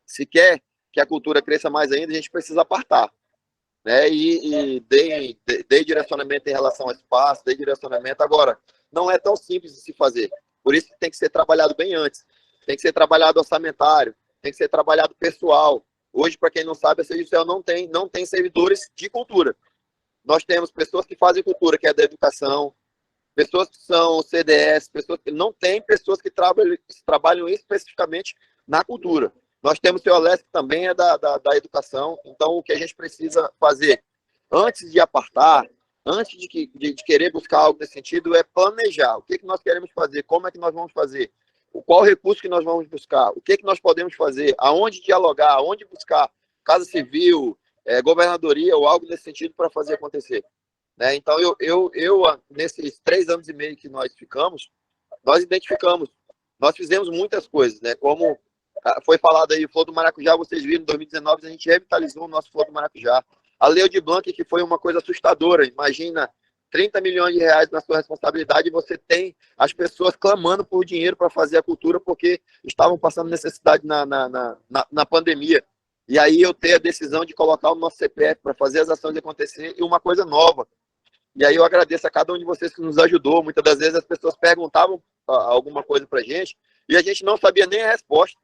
Se quer que a cultura cresça mais ainda, a gente precisa apartar, né? E dei direcionamento em relação ao espaço, dei direcionamento. Agora, não é tão simples de se fazer. Por isso que tem que ser trabalhado bem antes. Tem que ser trabalhado orçamentário, tem que ser trabalhado pessoal. Hoje, para quem não sabe, a CEGICEL não tem servidores de cultura. Nós temos pessoas que fazem cultura, que é da educação, pessoas que são CDS, pessoas que não têm, pessoas que trabalham especificamente na cultura. Nós temos o Teoleste, que também é da educação. Então, o que a gente precisa fazer, antes de apartar, antes de querer buscar algo nesse sentido, é planejar. O que nós queremos fazer, como é que nós vamos fazer, qual recurso que nós vamos buscar, o que nós podemos fazer, aonde dialogar, aonde buscar Casa Civil, governadoria ou algo nesse sentido para fazer acontecer. Né? Então, eu, nesses 3 anos e meio que nós ficamos, nós identificamos, nós fizemos muitas coisas, né? Como foi falado aí, o Flor do Maracujá, vocês viram, em 2019 a gente revitalizou o nosso Flor do Maracujá. A Lei de Blanc, que foi uma coisa assustadora, imagina 30 milhões de reais na sua responsabilidade e você tem as pessoas clamando por dinheiro para fazer a cultura porque estavam passando necessidade na pandemia. E aí eu tenho a decisão de colocar o nosso CPF para fazer as ações acontecer e uma coisa nova. E aí eu agradeço a cada um de vocês que nos ajudou. Muitas das vezes as pessoas perguntavam alguma coisa para a gente e a gente não sabia nem a resposta.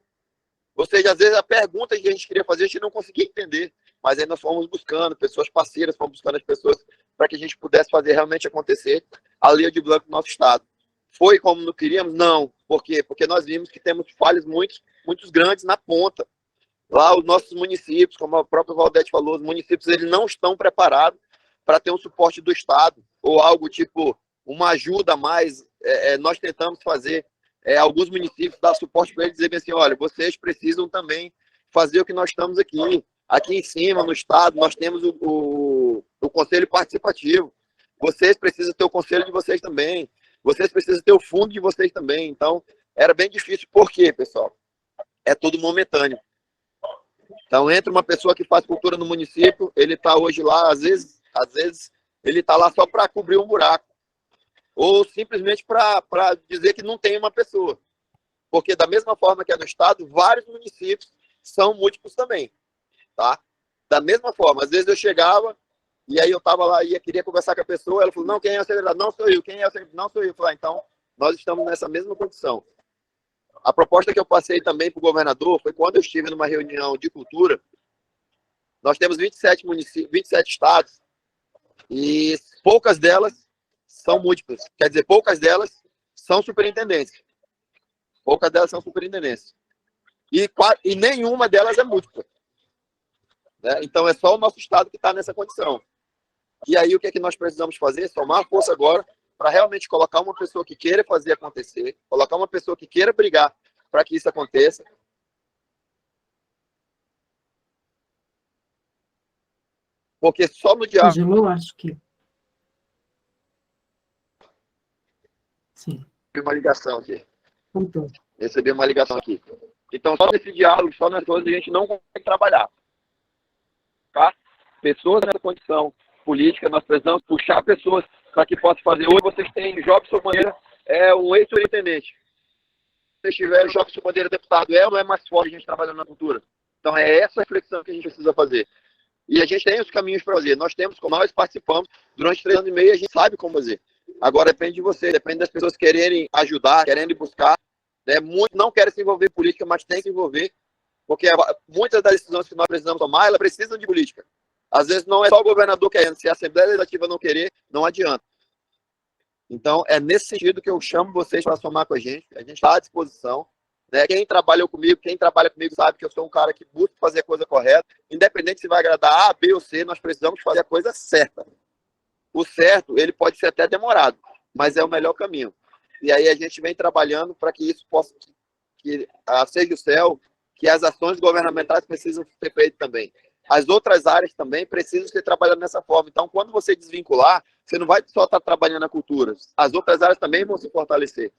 Ou seja, às vezes a pergunta que a gente queria fazer, a gente não conseguia entender. Mas aí nós fomos buscando pessoas parceiras, fomos buscando as pessoas para que a gente pudesse fazer realmente acontecer a Lei de Blanc no nosso estado. Foi como não queríamos? Não. Por quê? Porque nós vimos que temos falhas muito grandes na ponta. Lá os nossos municípios, como o próprio Valdete falou, os municípios eles não estão preparados para ter um suporte do Estado ou algo tipo uma ajuda a mais. Nós tentamos fazer alguns municípios dar suporte para eles, dizer assim, olha, vocês precisam também fazer o que nós estamos aqui. Aqui em cima, no estado, nós temos o conselho participativo. Vocês precisam ter o conselho de vocês também. Vocês precisam ter o fundo de vocês também. Então, era bem difícil. Por quê, pessoal? É tudo momentâneo. Então, entra uma pessoa que faz cultura no município, ele está hoje lá, às vezes ele está lá só para cobrir um buraco. Ou simplesmente para dizer que não tem uma pessoa. Porque da mesma forma que é no estado, vários municípios são múltiplos também. Tá? Da mesma forma, às vezes eu chegava e aí eu estava lá e queria conversar com a pessoa, ela falou, não, quem é o secretário? Não sou eu. Quem é o secretário? Não sou eu. Eu falei, então, nós estamos nessa mesma condição. A proposta que eu passei também para o governador foi quando eu estive numa reunião de cultura, nós temos 27 municípios, 27 estados e poucas delas são múltiplas. Quer dizer, poucas delas são superintendências. Poucas delas são superintendências. E nenhuma delas é múltipla. Né? Então, é só o nosso estado que está nessa condição. E aí, o que é que nós precisamos fazer? Somar força agora para realmente colocar uma pessoa que queira fazer acontecer, colocar uma pessoa que queira brigar para que isso aconteça. Porque só no diálogo... Congelou, acho que... Sim. Recebi uma ligação aqui. Contou. Recebi uma ligação aqui. Então, só nesse diálogo, só nas coisas, a gente não consegue trabalhar. Tá? Pessoas nessa condição política, nós precisamos puxar pessoas para que possam fazer. Hoje vocês têm Jobson Bandeira, um ex-superintendente. Se vocês tiverem Jobson Bandeira deputado, ou não é mais forte a gente trabalhando na cultura? Então é essa reflexão que a gente precisa fazer. E a gente tem os caminhos para fazer. Nós participamos durante 3 anos e meio, a gente sabe como fazer. Agora depende de você, depende das pessoas quererem ajudar, querendo buscar. Né? Muitos não querem se envolver em política, mas tem que se envolver. Porque muitas das decisões que nós precisamos tomar, elas precisam de política. Às vezes não é só o governador querendo, se a Assembleia Legislativa não querer, não adianta. Então, é nesse sentido que eu chamo vocês para somar com a gente está à disposição. Né? Quem trabalha comigo sabe que eu sou um cara que busca fazer a coisa correta, independente se vai agradar A, B ou C, nós precisamos fazer a coisa certa. O certo, ele pode ser até demorado, mas é o melhor caminho. E aí a gente vem trabalhando para que isso possa, que a CEGICEL, que as ações governamentais precisam ser feitas também. As outras áreas também precisam ser trabalhadas dessa forma. Então, quando você desvincular, você não vai só estar trabalhando na cultura. As outras áreas também vão se fortalecer.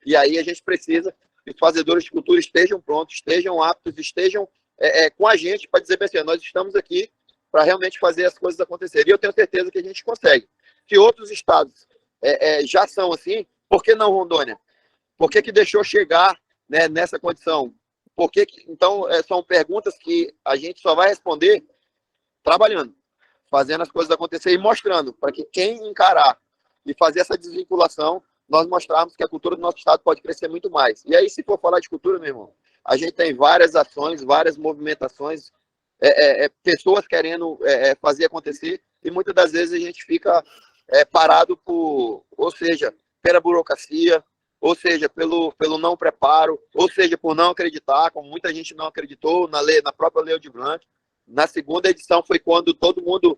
E aí a gente precisa que os fazedores de cultura estejam prontos, estejam aptos, estejam com a gente para dizer, assim, nós estamos aqui para realmente fazer as coisas acontecerem. E eu tenho certeza que a gente consegue. Se outros estados já são assim, por que não Rondônia? Por que deixou chegar, né, nessa condição? Então, são perguntas que a gente só vai responder trabalhando, fazendo as coisas acontecer e mostrando, para que quem encarar e fazer essa desvinculação, nós mostrarmos que a cultura do nosso estado pode crescer muito mais. E aí, se for falar de cultura, meu irmão, a gente tem várias ações, várias movimentações, pessoas querendo fazer acontecer, e muitas das vezes a gente fica parado ou seja, pela burocracia, ou seja, pelo não preparo, ou seja, por não acreditar, como muita gente não acreditou na própria Lei Aldir Blanc. Na segunda edição foi quando todo mundo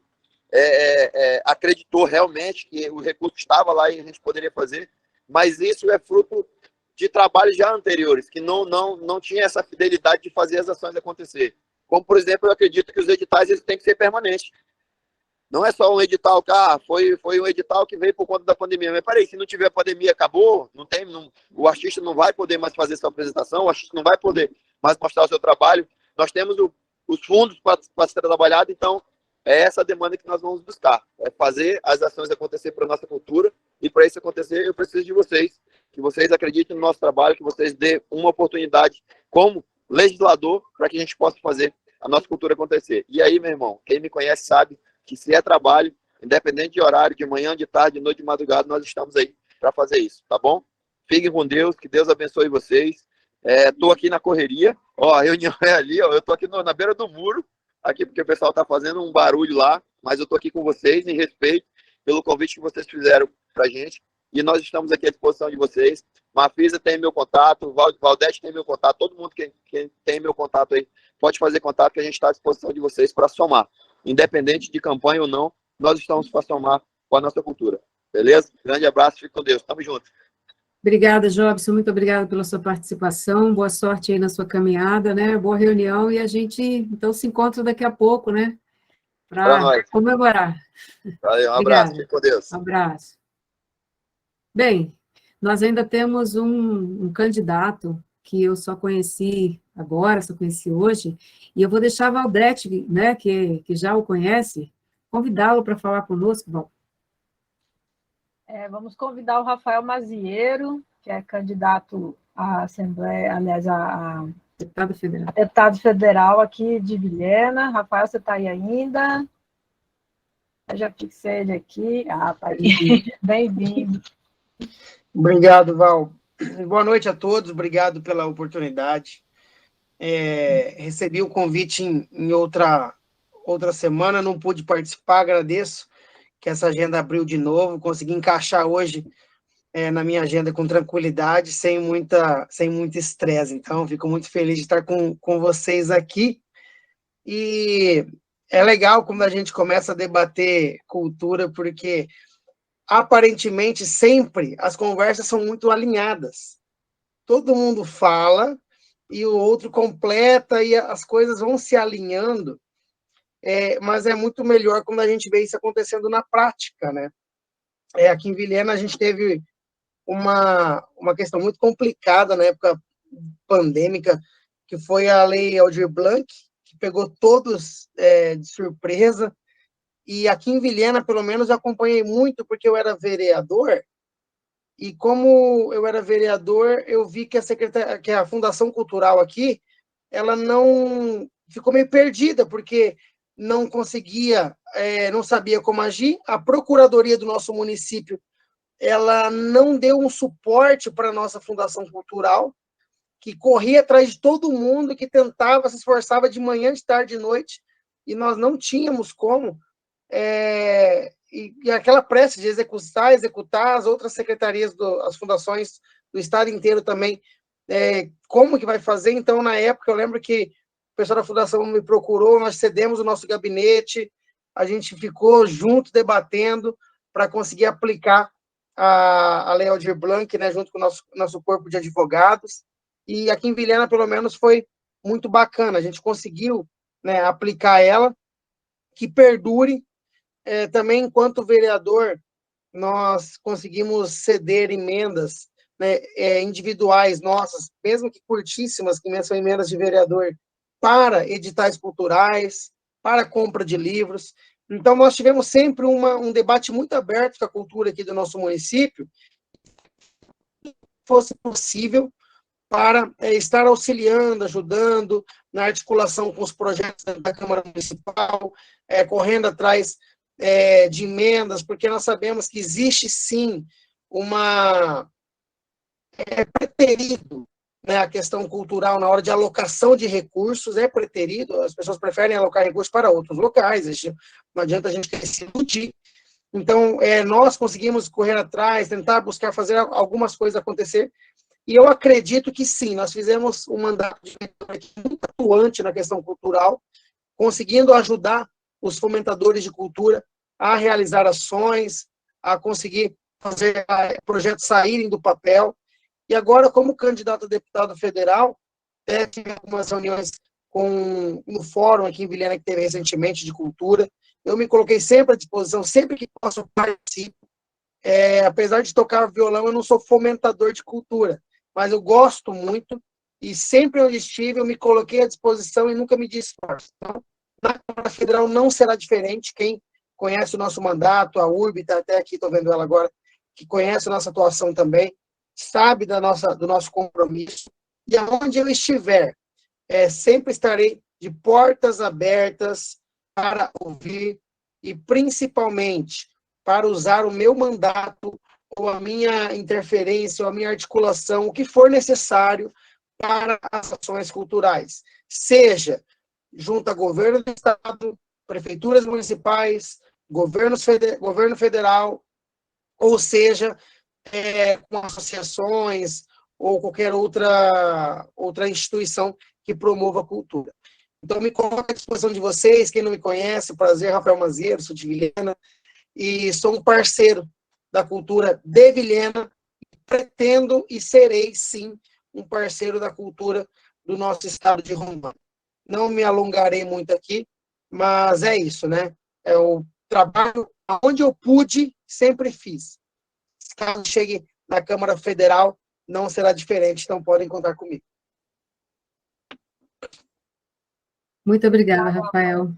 acreditou realmente que o recurso estava lá e a gente poderia fazer, mas isso é fruto de trabalhos já anteriores, que não tinha essa fidelidade de fazer as ações acontecer. Como, por exemplo, eu acredito que os editais eles têm que ser permanentes. Não é só um edital, foi um edital que veio por conta da pandemia. Mas peraí, se não tiver pandemia, acabou, o artista não vai poder mais fazer sua apresentação, o artista não vai poder mais mostrar o seu trabalho. Nós temos os fundos para ser trabalhado, então é essa a demanda que nós vamos buscar, é fazer as ações acontecer para a nossa cultura, e para isso acontecer eu preciso de vocês, que vocês acreditem no nosso trabalho, que vocês dêem uma oportunidade como legislador para que a gente possa fazer a nossa cultura acontecer. E aí, meu irmão, quem me conhece sabe que se é trabalho, independente de horário, de manhã, de tarde, de noite, de madrugada, nós estamos aí para fazer isso, tá bom? Fiquem com Deus, que Deus abençoe vocês. Estou aqui na correria, a reunião é ali, eu estou aqui na beira do muro, aqui porque o pessoal está fazendo um barulho lá, mas eu estou aqui com vocês, em respeito pelo convite que vocês fizeram para a gente, e nós estamos aqui à disposição de vocês. Mafisa tem meu contato, Valdete tem meu contato, todo mundo que tem meu contato aí pode fazer contato, que a gente está à disposição de vocês para somar. Independente de campanha ou não, nós estamos para somar com a nossa cultura. Beleza? Grande abraço, fique com Deus. Tamo junto. Obrigada, Jobson, muito obrigada pela sua participação, boa sorte aí na sua caminhada, né? Boa reunião, e a gente, então, se encontra daqui a pouco, né? Para comemorar. Valeu, um abraço, fique com Deus. Um abraço. Bem, nós ainda temos um candidato que eu só conheci agora, só conheci hoje, e eu vou deixar a Valdete, né, que já o conhece, convidá-lo para falar conosco, Val. Vamos convidar o Rafael Mazieiro, que é candidato à Assembleia, aliás, a deputado federal aqui de Vilhena. Rafael, você está aí ainda? Eu já fixei ele aqui. Está aí. Bem-vindo. Obrigado, Val. Boa noite a todos, obrigado pela oportunidade. Recebi o convite em outra semana, não pude participar, agradeço que essa agenda abriu de novo, consegui encaixar hoje na minha agenda com tranquilidade, sem muito estresse, então fico muito feliz de estar com vocês aqui, e é legal quando a gente começa a debater cultura, porque aparentemente sempre as conversas são muito alinhadas, todo mundo fala e o outro completa e as coisas vão se alinhando, mas é muito melhor quando a gente vê isso acontecendo na prática, né? Aqui em Vilhena a gente teve uma questão muito complicada na época pandêmica, que foi a Lei Aldir Blanc, que pegou todos de surpresa, e aqui em Vilhena, pelo menos, eu acompanhei muito, porque eu era vereador, e como eu era vereador, eu vi que a Fundação Cultural aqui, ela não ficou meio perdida, porque não conseguia, não sabia como agir. A Procuradoria do nosso município, ela não deu um suporte para a nossa Fundação Cultural, que corria atrás de todo mundo, que tentava, se esforçava de manhã, de tarde, de noite, e nós não tínhamos como. E aquela pressa de executar as outras secretarias, as fundações do estado inteiro também, como que vai fazer? Então, na época, eu lembro que o pessoal da fundação me procurou, nós cedemos o nosso gabinete, a gente ficou junto, debatendo, para conseguir aplicar a Lei Aldir Blanc, né, junto com o nosso corpo de advogados, e aqui em Vilhena, pelo menos, foi muito bacana, a gente conseguiu, né, aplicar ela, que perdure. Também, enquanto vereador, nós conseguimos ceder emendas, né, individuais nossas, mesmo que curtíssimas, que são emendas de vereador, para editais culturais, para compra de livros. Então, nós tivemos sempre um debate muito aberto com a cultura aqui do nosso município, fosse possível para estar auxiliando, ajudando na articulação com os projetos da Câmara Municipal, correndo atrás de emendas, porque nós sabemos que existe, sim, preterido, né, a questão cultural na hora de alocação de recursos, é preterido, as pessoas preferem alocar recursos para outros locais, não adianta a gente querer se iludir. Então, nós conseguimos correr atrás, tentar buscar fazer algumas coisas acontecer, e eu acredito que sim, nós fizemos um mandato de muito atuante na questão cultural, conseguindo ajudar os fomentadores de cultura a realizar ações, a conseguir fazer projetos saírem do papel. E agora, como candidato a deputado federal, tive algumas reuniões no fórum aqui em Vilhena, que teve recentemente, de cultura. Eu me coloquei sempre à disposição, sempre que posso, eu participo. Apesar de tocar violão, eu não sou fomentador de cultura, mas eu gosto muito, e sempre onde estive, eu me coloquei à disposição e nunca me disfarço. Então, na Câmara Federal não será diferente. Quem conhece o nosso mandato, a URB está até aqui, estou vendo ela agora, que conhece a nossa atuação também, sabe do nosso compromisso, e aonde eu estiver, sempre estarei de portas abertas para ouvir e, principalmente, para usar o meu mandato, ou a minha interferência, ou a minha articulação, o que for necessário para as ações culturais, seja junto a governo do Estado, prefeituras municipais, governo federal, ou seja, com associações ou qualquer outra instituição que promova a cultura. Então, me coloco à disposição de vocês. Quem não me conhece, prazer, Rafael Mazeiro, sou de Vilhena, e sou um parceiro da cultura de Vilhena, pretendo e serei, sim, um parceiro da cultura do nosso estado de Rondônia. Não me alongarei muito aqui, mas é isso, né? O trabalho, onde eu pude, sempre fiz. Caso chegue na Câmara Federal, não será diferente, então podem contar comigo. Muito obrigada, Rafael.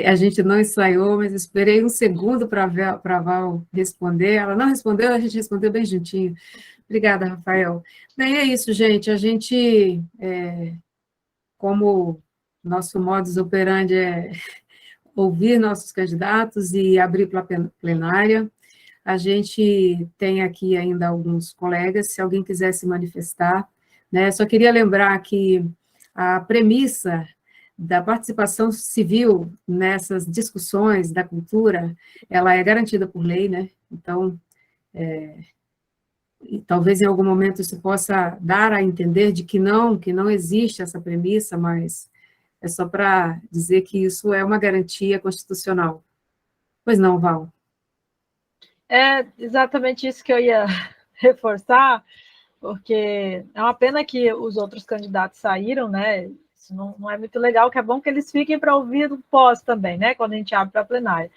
A gente não ensaiou, mas esperei um segundo para a Val responder. Ela não respondeu, a gente respondeu bem juntinho. Obrigada, Rafael. Bem, é isso, gente. A gente, como nosso modus operandi é ouvir nossos candidatos e abrir para a plenária, a gente tem aqui ainda alguns colegas, se alguém quiser se manifestar, né? Só queria lembrar que a premissa da participação civil nessas discussões da cultura, ela é garantida por lei, né? Então, e talvez em algum momento isso possa dar a entender de que não existe essa premissa, mas é só para dizer que isso é uma garantia constitucional. Pois não, Val? É exatamente isso que eu ia reforçar, porque é uma pena que os outros candidatos saíram, né? Isso não é muito legal, que é bom que eles fiquem para ouvir o pós também, né? Quando a gente abre para a plenária.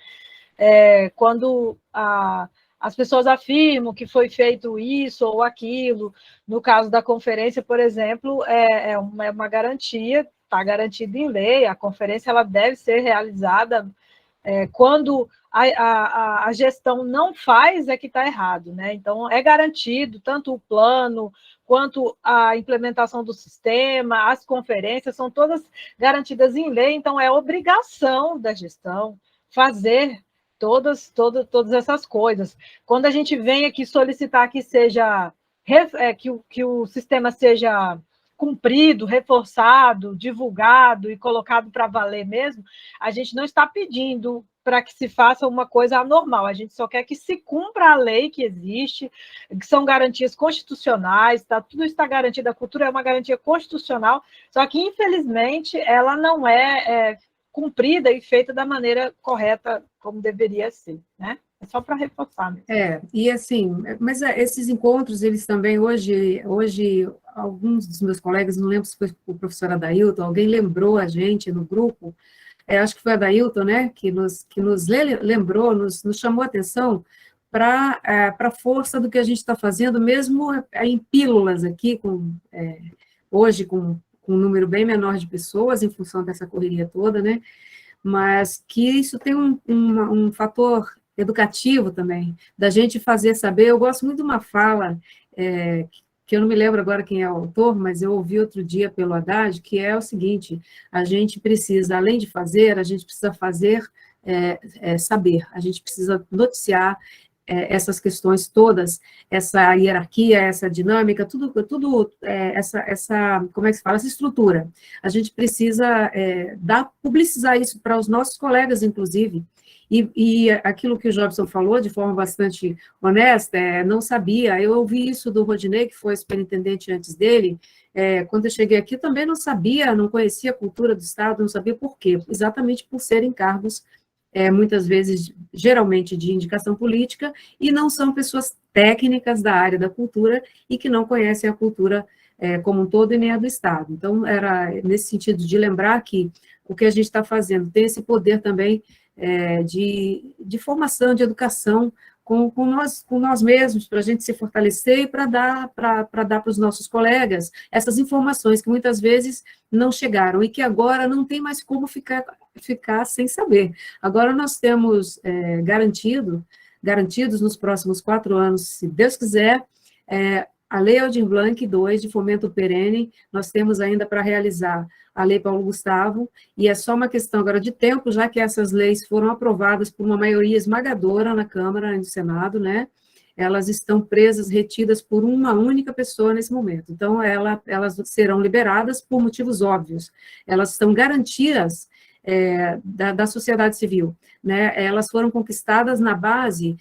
Quando as pessoas afirmam que foi feito isso ou aquilo, no caso da conferência, por exemplo, é uma garantia, está garantida em lei, a conferência ela deve ser realizada quando a gestão não faz, é que está errado, né? Então, é garantido tanto o plano, quanto a implementação do sistema, as conferências, são todas garantidas em lei, então é obrigação da gestão fazer todas essas coisas. Quando a gente vem aqui solicitar que seja que o sistema seja cumprido, reforçado, divulgado e colocado para valer mesmo, a gente não está pedindo para que se faça uma coisa anormal, a gente só quer que se cumpra a lei que existe, que são garantias constitucionais, tudo está garantido, a cultura é uma garantia constitucional, só que, infelizmente, ela não é cumprida e feita da maneira correta, como deveria ser, né? É só para reforçar mesmo. E assim, mas esses encontros, eles também, hoje, alguns dos meus colegas, não lembro se foi o professor Adailton, alguém lembrou a gente no grupo, acho que foi a Adailton, né, que nos lembrou, nos chamou a atenção para a força do que a gente está fazendo, mesmo em pílulas aqui, hoje com um número bem menor de pessoas, em função dessa correria toda, né, mas que isso tem um fator educativo também, da gente fazer saber. Eu gosto muito de uma fala, que eu não me lembro agora quem é o autor, mas eu ouvi outro dia pelo Haddad, que é o seguinte: a gente precisa, além de fazer, a gente precisa fazer saber, a gente precisa noticiar essas questões todas, essa hierarquia, essa dinâmica, tudo como é que se fala, essa estrutura. A gente precisa publicizar isso para os nossos colegas, inclusive. E aquilo que o Jobson falou, de forma bastante honesta, não sabia. Eu ouvi isso do Rodinei, que foi superintendente antes dele. Quando eu cheguei aqui, também não sabia, não conhecia a cultura do Estado, não sabia por quê. Exatamente por serem cargos, muitas vezes, geralmente, de indicação política, e não são pessoas técnicas da área da cultura e que não conhecem a cultura como um todo e nem a do Estado. Então, era nesse sentido de lembrar que o que a gente está fazendo tem esse poder também de formação, de educação com nós mesmos, para a gente se fortalecer e para dar para os nossos colegas essas informações que muitas vezes não chegaram e que agora não tem mais como ficar sem saber. Agora nós temos garantidos nos próximos 4 anos, se Deus quiser, a Lei Aldir Blanc II, de fomento perene. Nós temos ainda para realizar a Lei Paulo Gustavo, e é só uma questão agora de tempo, já que essas leis foram aprovadas por uma maioria esmagadora na Câmara e no Senado, né? Elas estão presas, retidas por uma única pessoa nesse momento. Então, elas serão liberadas por motivos óbvios. Elas são garantias da sociedade civil, né? Elas foram conquistadas na base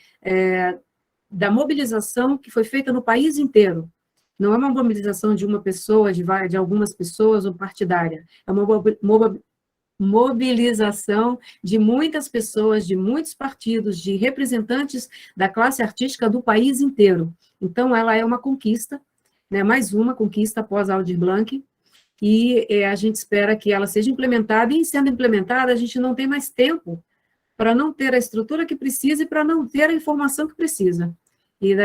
da mobilização que foi feita no país inteiro. Não é uma mobilização de uma pessoa, de algumas pessoas, ou partidária. É uma mobilização de muitas pessoas, de muitos partidos, de representantes da classe artística do país inteiro. Então, ela é uma conquista, né, mais uma conquista após a Aldir Blanc, e a gente espera que ela seja implementada, e em sendo implementada, a gente não tem mais tempo para não ter a estrutura que precisa e para não ter a informação que precisa. E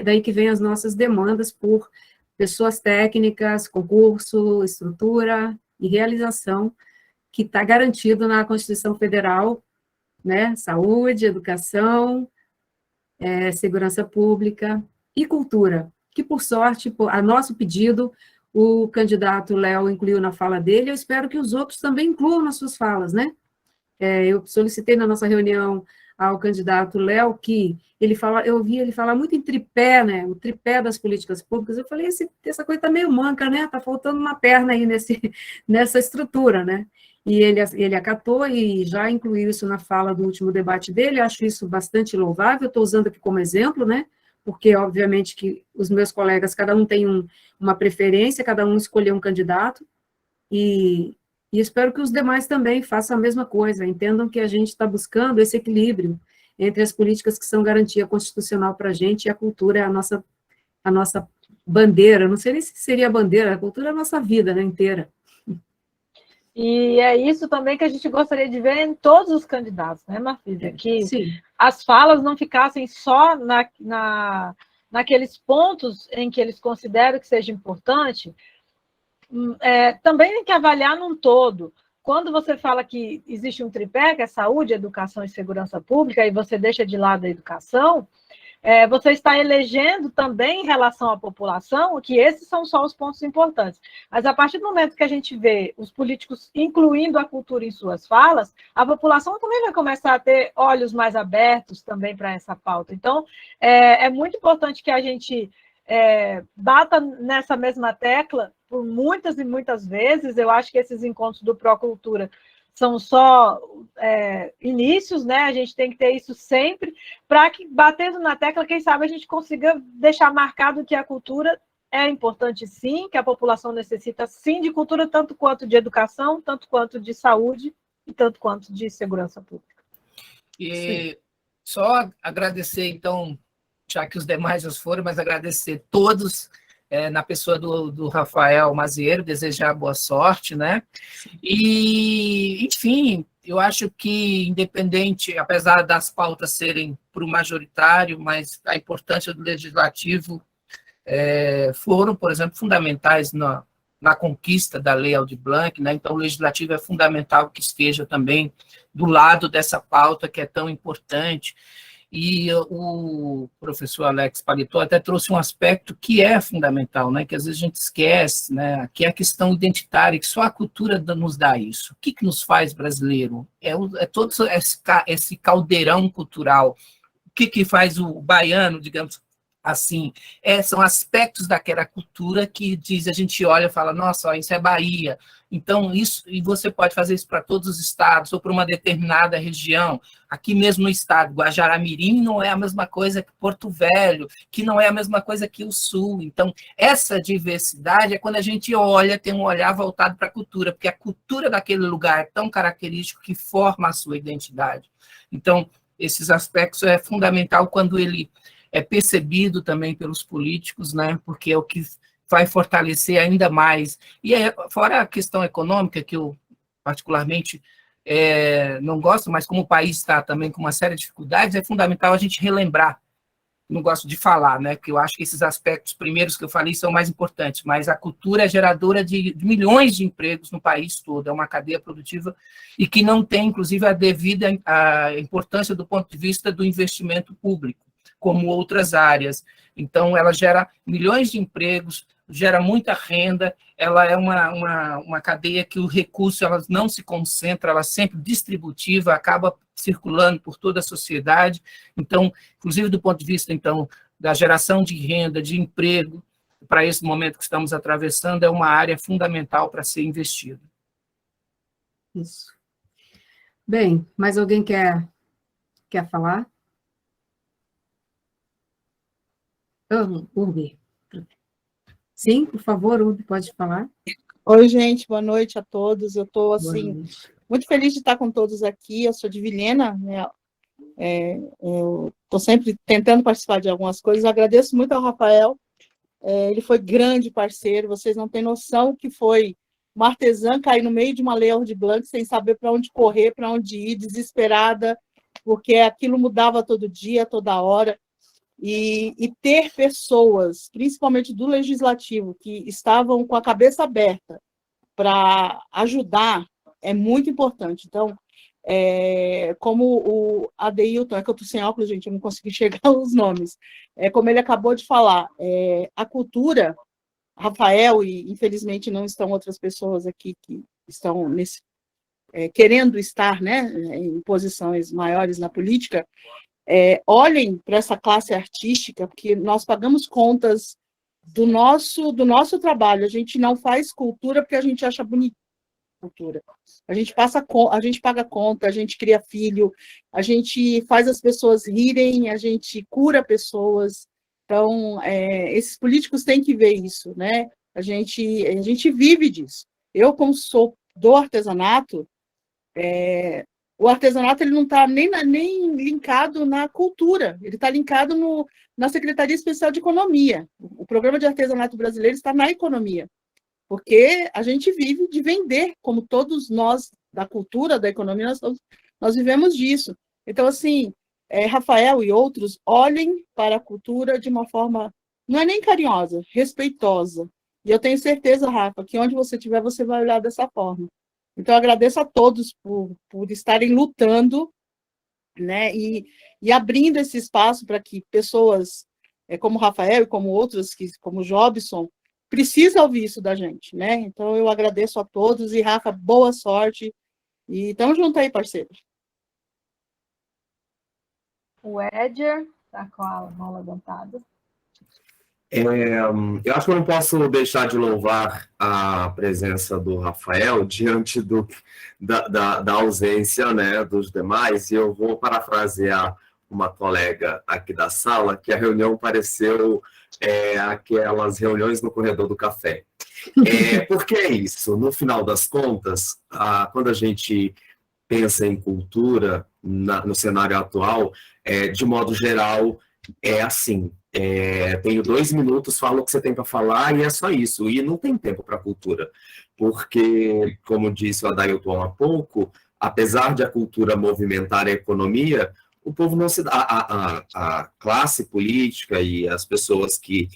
daí que vem as nossas demandas por pessoas técnicas, concurso, estrutura e realização, que está garantido na Constituição Federal, né? Saúde, educação, segurança pública e cultura, que, por sorte, a nosso pedido, o candidato Léo incluiu na fala dele. Eu espero que os outros também incluam nas suas falas, né? Eu solicitei na nossa reunião ao candidato Léo, que eu ouvi ele falar muito em tripé, né, o tripé das políticas públicas. Eu falei, essa coisa está meio manca, né, está faltando uma perna aí nessa estrutura, né, e ele acatou e já incluiu isso na fala do último debate dele. Eu acho isso bastante louvável. Estou usando aqui como exemplo, né, porque, obviamente, que os meus colegas, cada um tem uma preferência, cada um escolheu um candidato, e espero que os demais também façam a mesma coisa, entendam que a gente está buscando esse equilíbrio entre as políticas que são garantia constitucional para a gente, e a cultura é a nossa bandeira. Não sei nem se seria a bandeira, a cultura é a nossa vida, né, inteira. E é isso também que a gente gostaria de ver em todos os candidatos, né, Marfisa? Que Sim. As falas não ficassem só naqueles pontos em que eles consideram que seja importante. Também tem que avaliar num todo. Quando você fala que existe um tripé, que é saúde, educação e segurança pública, e você deixa de lado a educação, você está elegendo também em relação à população que esses são só os pontos importantes. Mas a partir do momento que a gente vê os políticos incluindo a cultura em suas falas, a população também vai começar a ter olhos mais abertos também para essa pauta. Então, é muito importante que a gente bata nessa mesma tecla por muitas e muitas vezes. Eu acho que esses encontros do Procultura são só inícios, né? A gente tem que ter isso sempre, para que, batendo na tecla, quem sabe a gente consiga deixar marcado que a cultura é importante, sim, que a população necessita, sim, de cultura, tanto quanto de educação, tanto quanto de saúde e tanto quanto de segurança pública. E só agradecer, então, já que os demais já foram, mas agradecer todos, na pessoa do Rafael Mazieiro, desejar boa sorte, né? E, enfim, eu acho que, independente, apesar das pautas serem para o majoritário, mas a importância do legislativo foram, por exemplo, fundamentais na conquista da Lei Aldir Blanc, né? Então, o legislativo é fundamental que esteja também do lado dessa pauta que é tão importante. E o professor Alex Paletó até trouxe um aspecto que é fundamental, né, que às vezes a gente esquece, né, que é a questão identitária, que só a cultura nos dá isso. O que nos faz brasileiro? É todo esse caldeirão cultural. O que faz o baiano, digamos assim? São aspectos daquela cultura que diz, a gente olha e fala, nossa, isso é Bahia. Então, isso, e você pode fazer isso para todos os estados, ou para uma determinada região. Aqui mesmo no estado, Guajará-Mirim não é a mesma coisa que Porto Velho, que não é a mesma coisa que o Sul. Então, essa diversidade é quando a gente olha, tem um olhar voltado para a cultura, porque a cultura daquele lugar é tão característico que forma a sua identidade. Então, esses aspectos é fundamental quando ele é percebido também pelos políticos, né? Porque é o que vai fortalecer ainda mais. E fora a questão econômica, que eu particularmente não gosto, mas como o país está também com uma série de dificuldades, é fundamental a gente relembrar. Não gosto de falar, né? Porque eu acho que esses aspectos primeiros que eu falei são mais importantes, mas a cultura é geradora de milhões de empregos no país todo, é uma cadeia produtiva e que não tem, inclusive, a devida importância do ponto de vista do investimento público, como outras áreas. Então, ela gera milhões de empregos, gera muita renda, ela é uma cadeia que o recurso ela não se concentra, ela é sempre distributiva, acaba circulando por toda a sociedade. Então, inclusive do ponto de vista, então, da geração de renda, de emprego, para esse momento que estamos atravessando, é uma área fundamental para ser investida. Isso. Bem, mais alguém quer falar? Urbi. Sim, por favor, Urbi, pode falar. Oi, gente, boa noite a todos. Eu estou, assim, muito feliz de estar com todos aqui. Eu sou de Vilhena, né? Eu estou sempre tentando participar de algumas coisas. Eu agradeço muito ao Rafael. Ele foi grande parceiro. Vocês não têm noção que foi uma artesã cair no meio de uma Lei Aldir Blanc sem saber para onde correr, para onde ir, desesperada, porque aquilo mudava todo dia, toda hora. E ter pessoas, principalmente do legislativo, que estavam com a cabeça aberta para ajudar, é muito importante. Então, como o Adeilton, que eu estou sem óculos, gente, eu não consegui chegar aos nomes, como ele acabou de falar, a cultura, Rafael, e infelizmente não estão outras pessoas aqui que estão querendo estar, né, em posições maiores na política, olhem para essa classe artística, porque nós pagamos contas do nosso trabalho. A gente não faz cultura porque a gente acha bonita cultura. A gente paga conta, a gente cria filho, a gente faz as pessoas rirem, a gente cura pessoas. Então, esses políticos têm que ver isso, né? A gente vive disso. Eu, como sou do artesanato, o artesanato ele não está nem linkado na cultura, ele está linkado na Secretaria Especial de Economia. O Programa de Artesanato Brasileiro está na economia, porque a gente vive de vender, como todos nós da cultura, da economia, nós vivemos disso. Então, assim, Rafael e outros, olhem para a cultura de uma forma, não é nem carinhosa, respeitosa. E eu tenho certeza, Rafa, que onde você estiver, você vai olhar dessa forma. Então, eu agradeço a todos por estarem lutando, né, e abrindo esse espaço para que pessoas como o Rafael e como outros, como o Jobson, precisam ouvir isso da gente, né? Então, eu agradeço a todos e, Rafa, boa sorte e estamos juntos aí, parceiro. O Edger está com a mão levantada. Eu acho que eu não posso deixar de louvar a presença do Rafael diante da ausência, né, dos demais, e eu vou parafrasear uma colega aqui da sala, que a reunião pareceu aquelas reuniões no corredor do café. Porque é isso, no final das contas, quando a gente pensa em cultura no cenário atual, de modo geral, é assim, tenho 2 minutos, falo o que você tem para falar e é só isso, e não tem tempo para cultura, porque, como disse o Adailton há pouco, apesar de a cultura movimentar a economia, o povo não se dá, a classe política e as pessoas que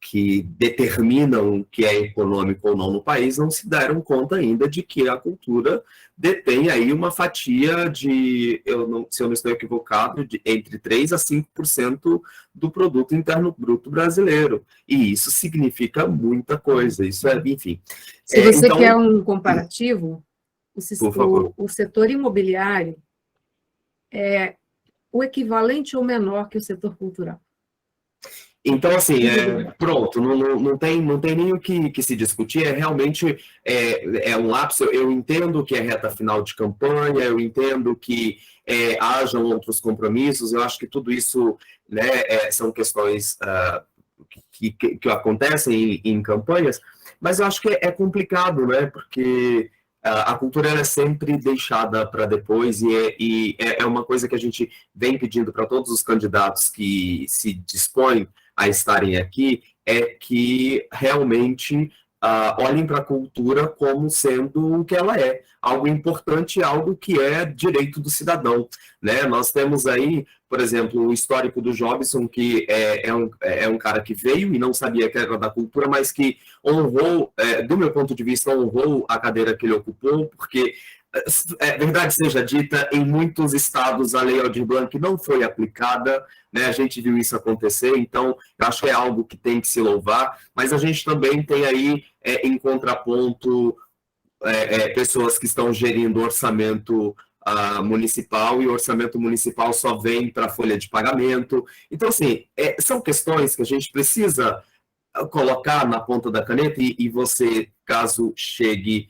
que determinam o que é econômico ou não no país não se deram conta ainda de que a cultura detém aí uma fatia de, se eu não estou equivocado, de entre 3% a 5% do produto interno bruto brasileiro. E isso significa muita coisa. Isso é, enfim. Se você então, quer um comparativo, por favor. o setor imobiliário é o equivalente ou menor que o setor cultural. Então, assim, pronto, não tem nem o que se discutir, realmente um lápis. Eu entendo que é reta final de campanha, eu entendo que hajam outros compromissos, eu acho que tudo isso, né, são questões que acontecem em campanhas, mas eu acho que é complicado, né, porque a cultura ela é sempre deixada para depois e é uma coisa que a gente vem pedindo para todos os candidatos que se dispõem a estarem aqui, é que realmente olhem para a cultura como sendo o que ela é, algo importante, algo que é direito do cidadão, né? Nós temos aí, por exemplo, o histórico do Jobson, que é um cara que veio e não sabia que era da cultura, mas que honrou, do meu ponto de vista, honrou a cadeira que ele ocupou, porque verdade seja dita, em muitos estados a Lei Aldir Blanc não foi aplicada, né? A gente viu isso acontecer, então eu acho que é algo que tem que se louvar, mas a gente também tem aí, em contraponto, pessoas que estão gerindo orçamento municipal, e o orçamento municipal só vem para a folha de pagamento. Então, assim, são questões que a gente precisa colocar na ponta da caneta, e você, caso chegue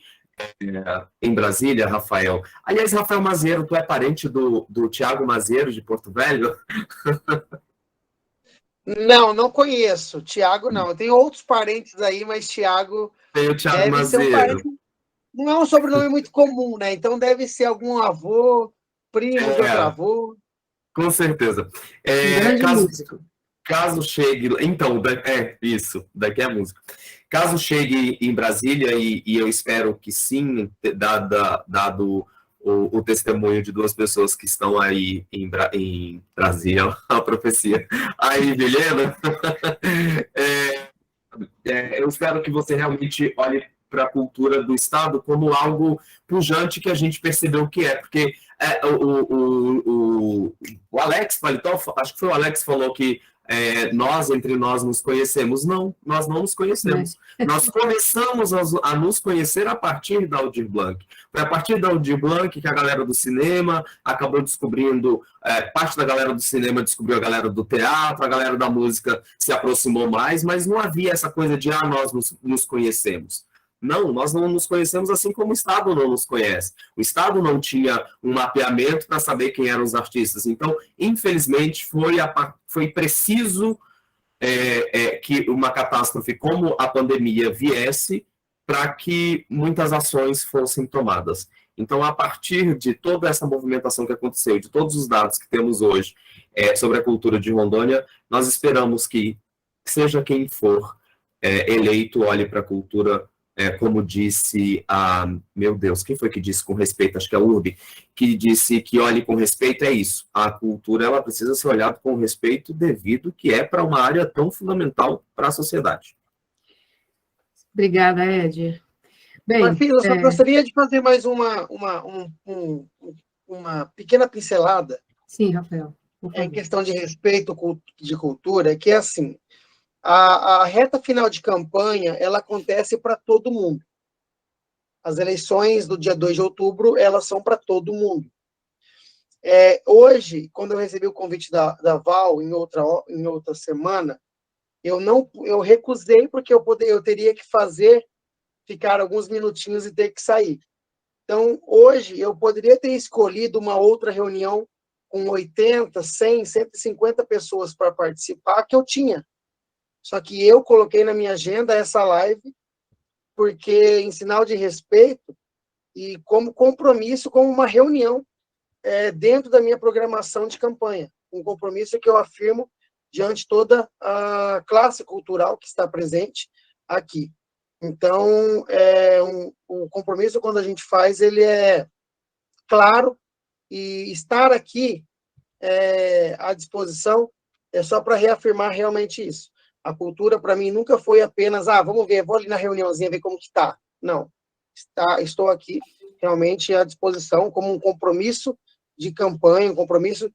em Brasília, Rafael. Aliás, Rafael Mazeiro, tu é parente do Tiago Mazeiro, de Porto Velho? Não conheço. Tiago, não. Tem outros parentes aí, mas Tiago Tem o Tiago deve ser um Mazeiro. parente. Não é um sobrenome muito comum, né? Então deve ser algum avô, primo de outro avô. Com certeza. Grande músico. Caso chegue... Então, isso, daqui é a música. Caso chegue em Brasília, e eu espero que sim, dado o testemunho de duas pessoas que estão aí em Brasília, a profecia, aí, Vilhena, eu espero que você realmente olhe para a cultura do Estado como algo pujante que a gente percebeu que é, porque o Alex Paletó, acho que foi o Alex que falou que nós, entre nós, nos conhecemos. Não, nós não nos conhecemos. Nós começamos a nos conhecer a partir da Aldir Blanc. Foi a partir da Aldir Blanc que a galera do cinema acabou descobrindo, parte da galera do cinema descobriu a galera do teatro, a galera da música se aproximou mais, mas não havia essa coisa de, nós nos conhecemos. Não, nós não nos conhecemos, assim como o Estado não nos conhece. O Estado não tinha um mapeamento para saber quem eram os artistas. Então, infelizmente, foi preciso que uma catástrofe como a pandemia viesse para que muitas ações fossem tomadas. Então, a partir de toda essa movimentação que aconteceu, de todos os dados que temos hoje sobre a cultura de Rondônia, nós esperamos que, seja quem for eleito, olhe para a cultura, como disse meu Deus, quem foi que disse com respeito? Acho que é a URB, que disse que olhe com respeito, é isso. A cultura, ela precisa ser olhada com respeito devido que é para uma área tão fundamental para a sociedade. Obrigada, Ed. Bem, Marfim, eu só gostaria de fazer mais uma pequena pincelada. Sim, Rafael. Em questão de respeito de cultura, que é assim, a reta final de campanha, ela acontece para todo mundo. As eleições do dia 2 de outubro, elas são para todo mundo. Hoje, quando eu recebi o convite da Val, em outra semana, eu recusei, porque eu teria que ficar alguns minutinhos e ter que sair. Então, hoje, eu poderia ter escolhido uma outra reunião com 80, 100, 150 pessoas para participar, que eu tinha. Só que eu coloquei na minha agenda essa live, porque em sinal de respeito e como compromisso, como uma reunião dentro da minha programação de campanha. Um compromisso que eu afirmo diante de toda a classe cultural que está presente aqui. Então, o compromisso, quando a gente faz, ele é claro, e estar aqui à disposição é só para reafirmar realmente isso. A cultura, para mim, nunca foi apenas, vamos ver, vou ali na reuniãozinha ver como que está. Não. Estou aqui realmente à disposição como um compromisso de campanha, um compromisso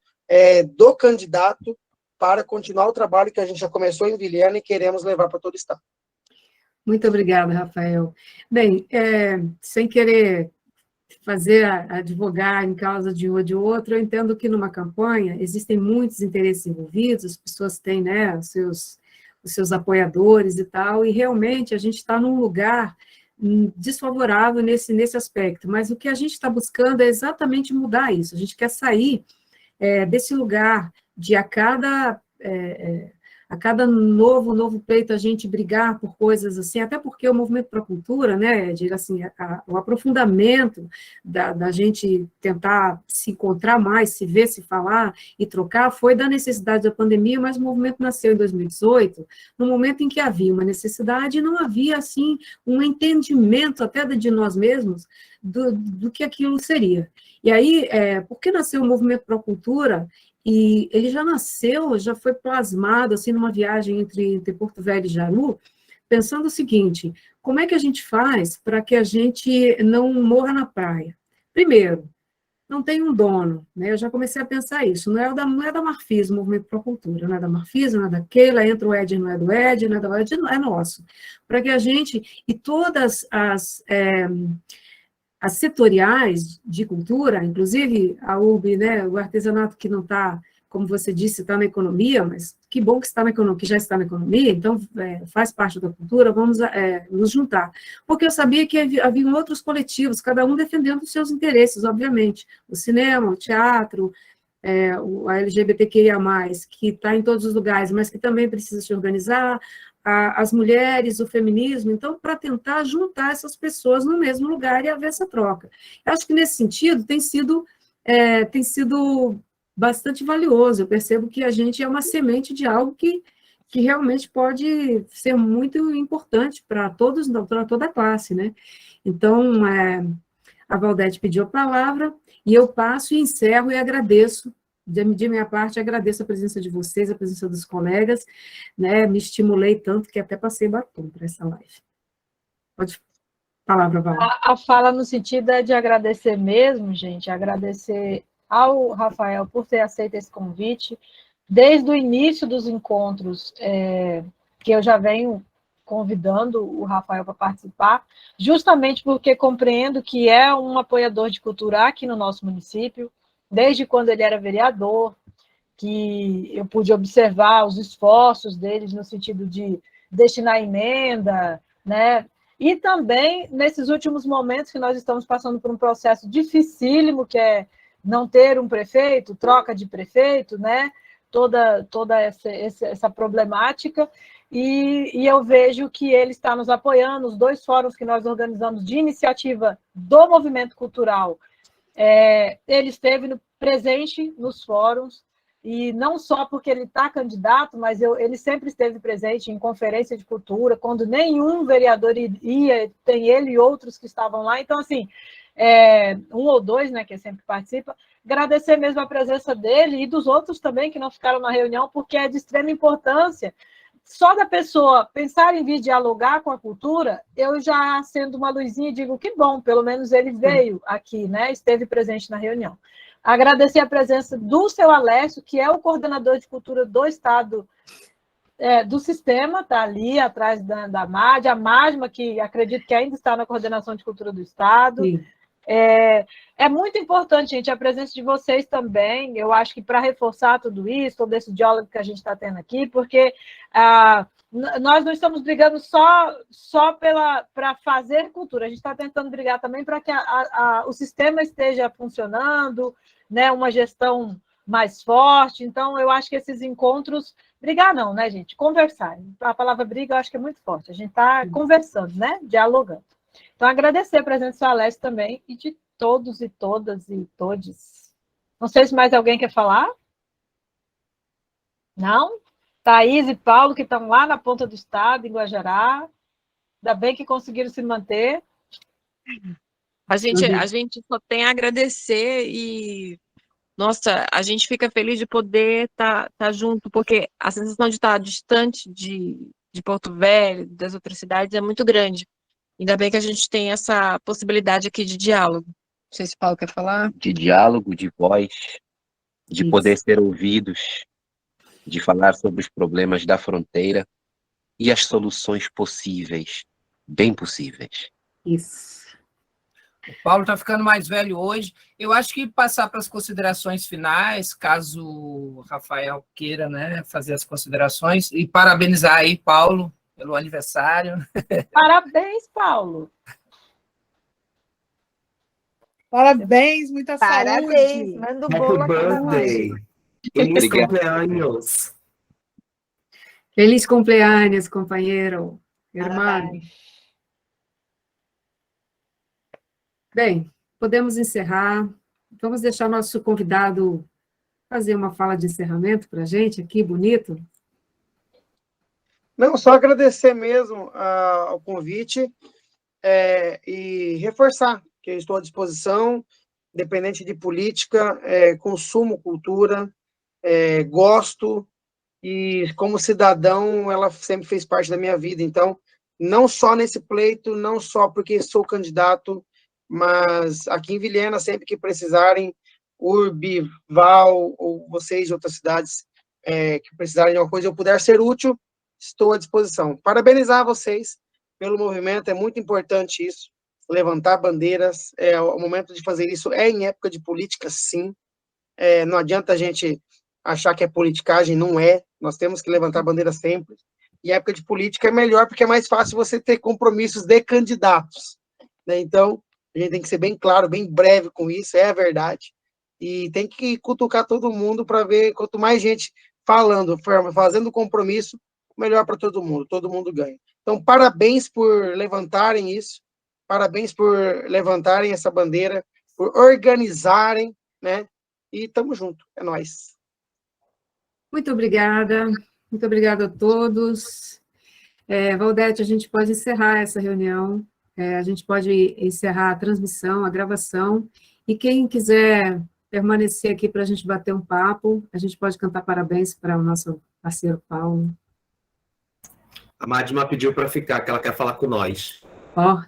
do candidato para continuar o trabalho que a gente já começou em Vilhena e queremos levar para todo o estado. Muito obrigada, Rafael. Bem, sem querer fazer advogar em causa de um ou de outro, eu entendo que numa campanha existem muitos interesses envolvidos, as pessoas têm, né, os seus apoiadores e tal, e realmente a gente está num lugar desfavorável nesse aspecto, mas o que a gente está buscando é exatamente mudar isso, a gente quer sair desse lugar de a cada novo pleito a gente brigar por coisas assim, até porque o movimento para a cultura, né, diga assim, o aprofundamento da gente tentar se encontrar mais, se ver, se falar e trocar, foi da necessidade da pandemia, mas o movimento nasceu em 2018, no momento em que havia uma necessidade e não havia, assim, um entendimento até de nós mesmos do que aquilo seria. E aí, por que nasceu o movimento para a cultura? E ele já nasceu, já foi plasmado, assim, numa viagem entre Porto Velho e Jaru, pensando o seguinte, como é que a gente faz para que a gente não morra na praia? Primeiro, não tem um dono, né? Eu já comecei a pensar isso, não é da Marfisa, o Movimento para a Cultura, não é da Marfisa, não é daquela, entra o Ed, não é do Ed, não é do Ed, é nosso. Para que a gente, e todas as setoriais de cultura, inclusive a UB, né, o artesanato que não está, como você disse, está na economia, mas que bom que está na economia, que já está na economia, então faz parte da cultura, vamos nos juntar. Porque eu sabia que haviam outros coletivos, cada um defendendo os seus interesses, obviamente. O cinema, o teatro, a LGBTQIA+, que está em todos os lugares, mas que também precisa se organizar, as mulheres, o feminismo, então, para tentar juntar essas pessoas no mesmo lugar e haver essa troca. Eu acho que, nesse sentido, tem sido bastante valioso. Eu percebo que a gente é uma semente de algo que realmente pode ser muito importante para todos, para toda a classe, né? Então, a Valdete pediu a palavra, e eu passo e encerro e agradeço. De minha parte, agradeço a presença de vocês, a presença dos colegas, né? Me estimulei tanto que até passei batom para essa live. Pode palavra, Val. A fala no sentido de agradecer mesmo, gente, agradecer ao Rafael por ter aceito esse convite. Desde o início dos encontros, que eu já venho convidando o Rafael para participar, justamente porque compreendo que é um apoiador de cultura aqui no nosso município, desde quando ele era vereador, que eu pude observar os esforços deles no sentido de destinar emenda, né? E também nesses últimos momentos que nós estamos passando por um processo dificílimo, que é não ter um prefeito, troca de prefeito, né? Toda essa problemática, e eu vejo que ele está nos apoiando, os 2 fóruns que nós organizamos de iniciativa do movimento cultural, ele esteve presente nos fóruns, e não só porque ele está candidato, mas ele sempre esteve presente em conferência de cultura, quando nenhum vereador ia, tem ele e outros que estavam lá, então, assim, 1 ou 2, né, que sempre participa, agradecer mesmo a presença dele e dos outros também que não ficaram na reunião, porque é de extrema importância. Só da pessoa pensar em vir dialogar com a cultura, eu já acendo uma luzinha e digo que bom, pelo menos ele veio aqui, né, esteve presente na reunião. Agradecer a presença do seu Alessio, que é o coordenador de cultura do Estado, do sistema, está ali atrás da MAD, a MASMA, que acredito que ainda está na coordenação de cultura do Estado. Sim. É muito importante, gente, a presença de vocês também, eu acho que para reforçar tudo isso, todo esse diálogo que a gente está tendo aqui, porque nós não estamos brigando só para fazer cultura, a gente está tentando brigar também para que o sistema esteja funcionando, né, uma gestão mais forte. Então, eu acho que esses encontros, brigar não, né, gente? Conversar. A palavra briga eu acho que é muito forte, a gente está conversando, né, dialogando. Então, agradecer a presença do seu Alessio também e de todos e todas e todes. Não sei se mais alguém quer falar. Não? Thaís e Paulo, que estão lá na ponta do estado, em Guajará. Ainda bem que conseguiram se manter. A gente só tem a agradecer e nossa, a gente fica feliz de poder estar junto, porque a sensação de estar distante de Porto Velho, das outras cidades, é muito grande. Ainda bem que a gente tem essa possibilidade aqui de diálogo. Não sei se o Paulo quer falar. De diálogo, de voz, de Isso. poder ser ouvidos, de falar sobre os problemas da fronteira e as soluções possíveis, bem possíveis. Isso. O Paulo está ficando mais velho hoje. Eu acho que passar para as considerações finais, caso o Rafael queira, né, fazer as considerações, e parabenizar aí, Paulo, pelo aniversário. Parabéns, Paulo. Parabéns, muita Parabéns, saúde. manda o Happy bolo aqui pra birthday. nós. Feliz Obrigado. cumpleaños. Feliz cumpleaños, companheiro, irmão. Parabéns. Bem, podemos encerrar. Vamos deixar nosso convidado fazer uma fala de encerramento para a gente aqui, bonito. Não, só agradecer mesmo ao convite e reforçar que eu estou à disposição, independente de política, consumo cultura, gosto, e como cidadão, ela sempre fez parte da minha vida. Então, não só nesse pleito, não só porque sou candidato, mas aqui em Vilhena, sempre que precisarem, Urbi, Val, ou vocês de outras cidades que precisarem de alguma coisa, eu puder ser útil, estou à disposição. Parabenizar vocês pelo movimento, é muito importante isso, levantar bandeiras, o momento de fazer isso é em época de política, sim, não adianta a gente achar que é politicagem, não é, nós temos que levantar bandeira sempre, e época de política é melhor, porque é mais fácil você ter compromissos de candidatos, né? Então, a gente tem que ser bem claro, bem breve com isso, é a verdade, e tem que cutucar todo mundo para ver, quanto mais gente falando, fazendo compromisso, melhor para todo mundo ganha. Então, parabéns por levantarem isso, parabéns por levantarem essa bandeira, por organizarem, né? E tamo junto, é nóis. Muito obrigada a todos. Valdete, a gente pode encerrar essa reunião, a gente pode encerrar a transmissão, a gravação, e quem quiser permanecer aqui para a gente bater um papo, a gente pode cantar parabéns para o nosso parceiro Paulo. A Madma pediu para ficar, que ela quer falar com nós. Ó,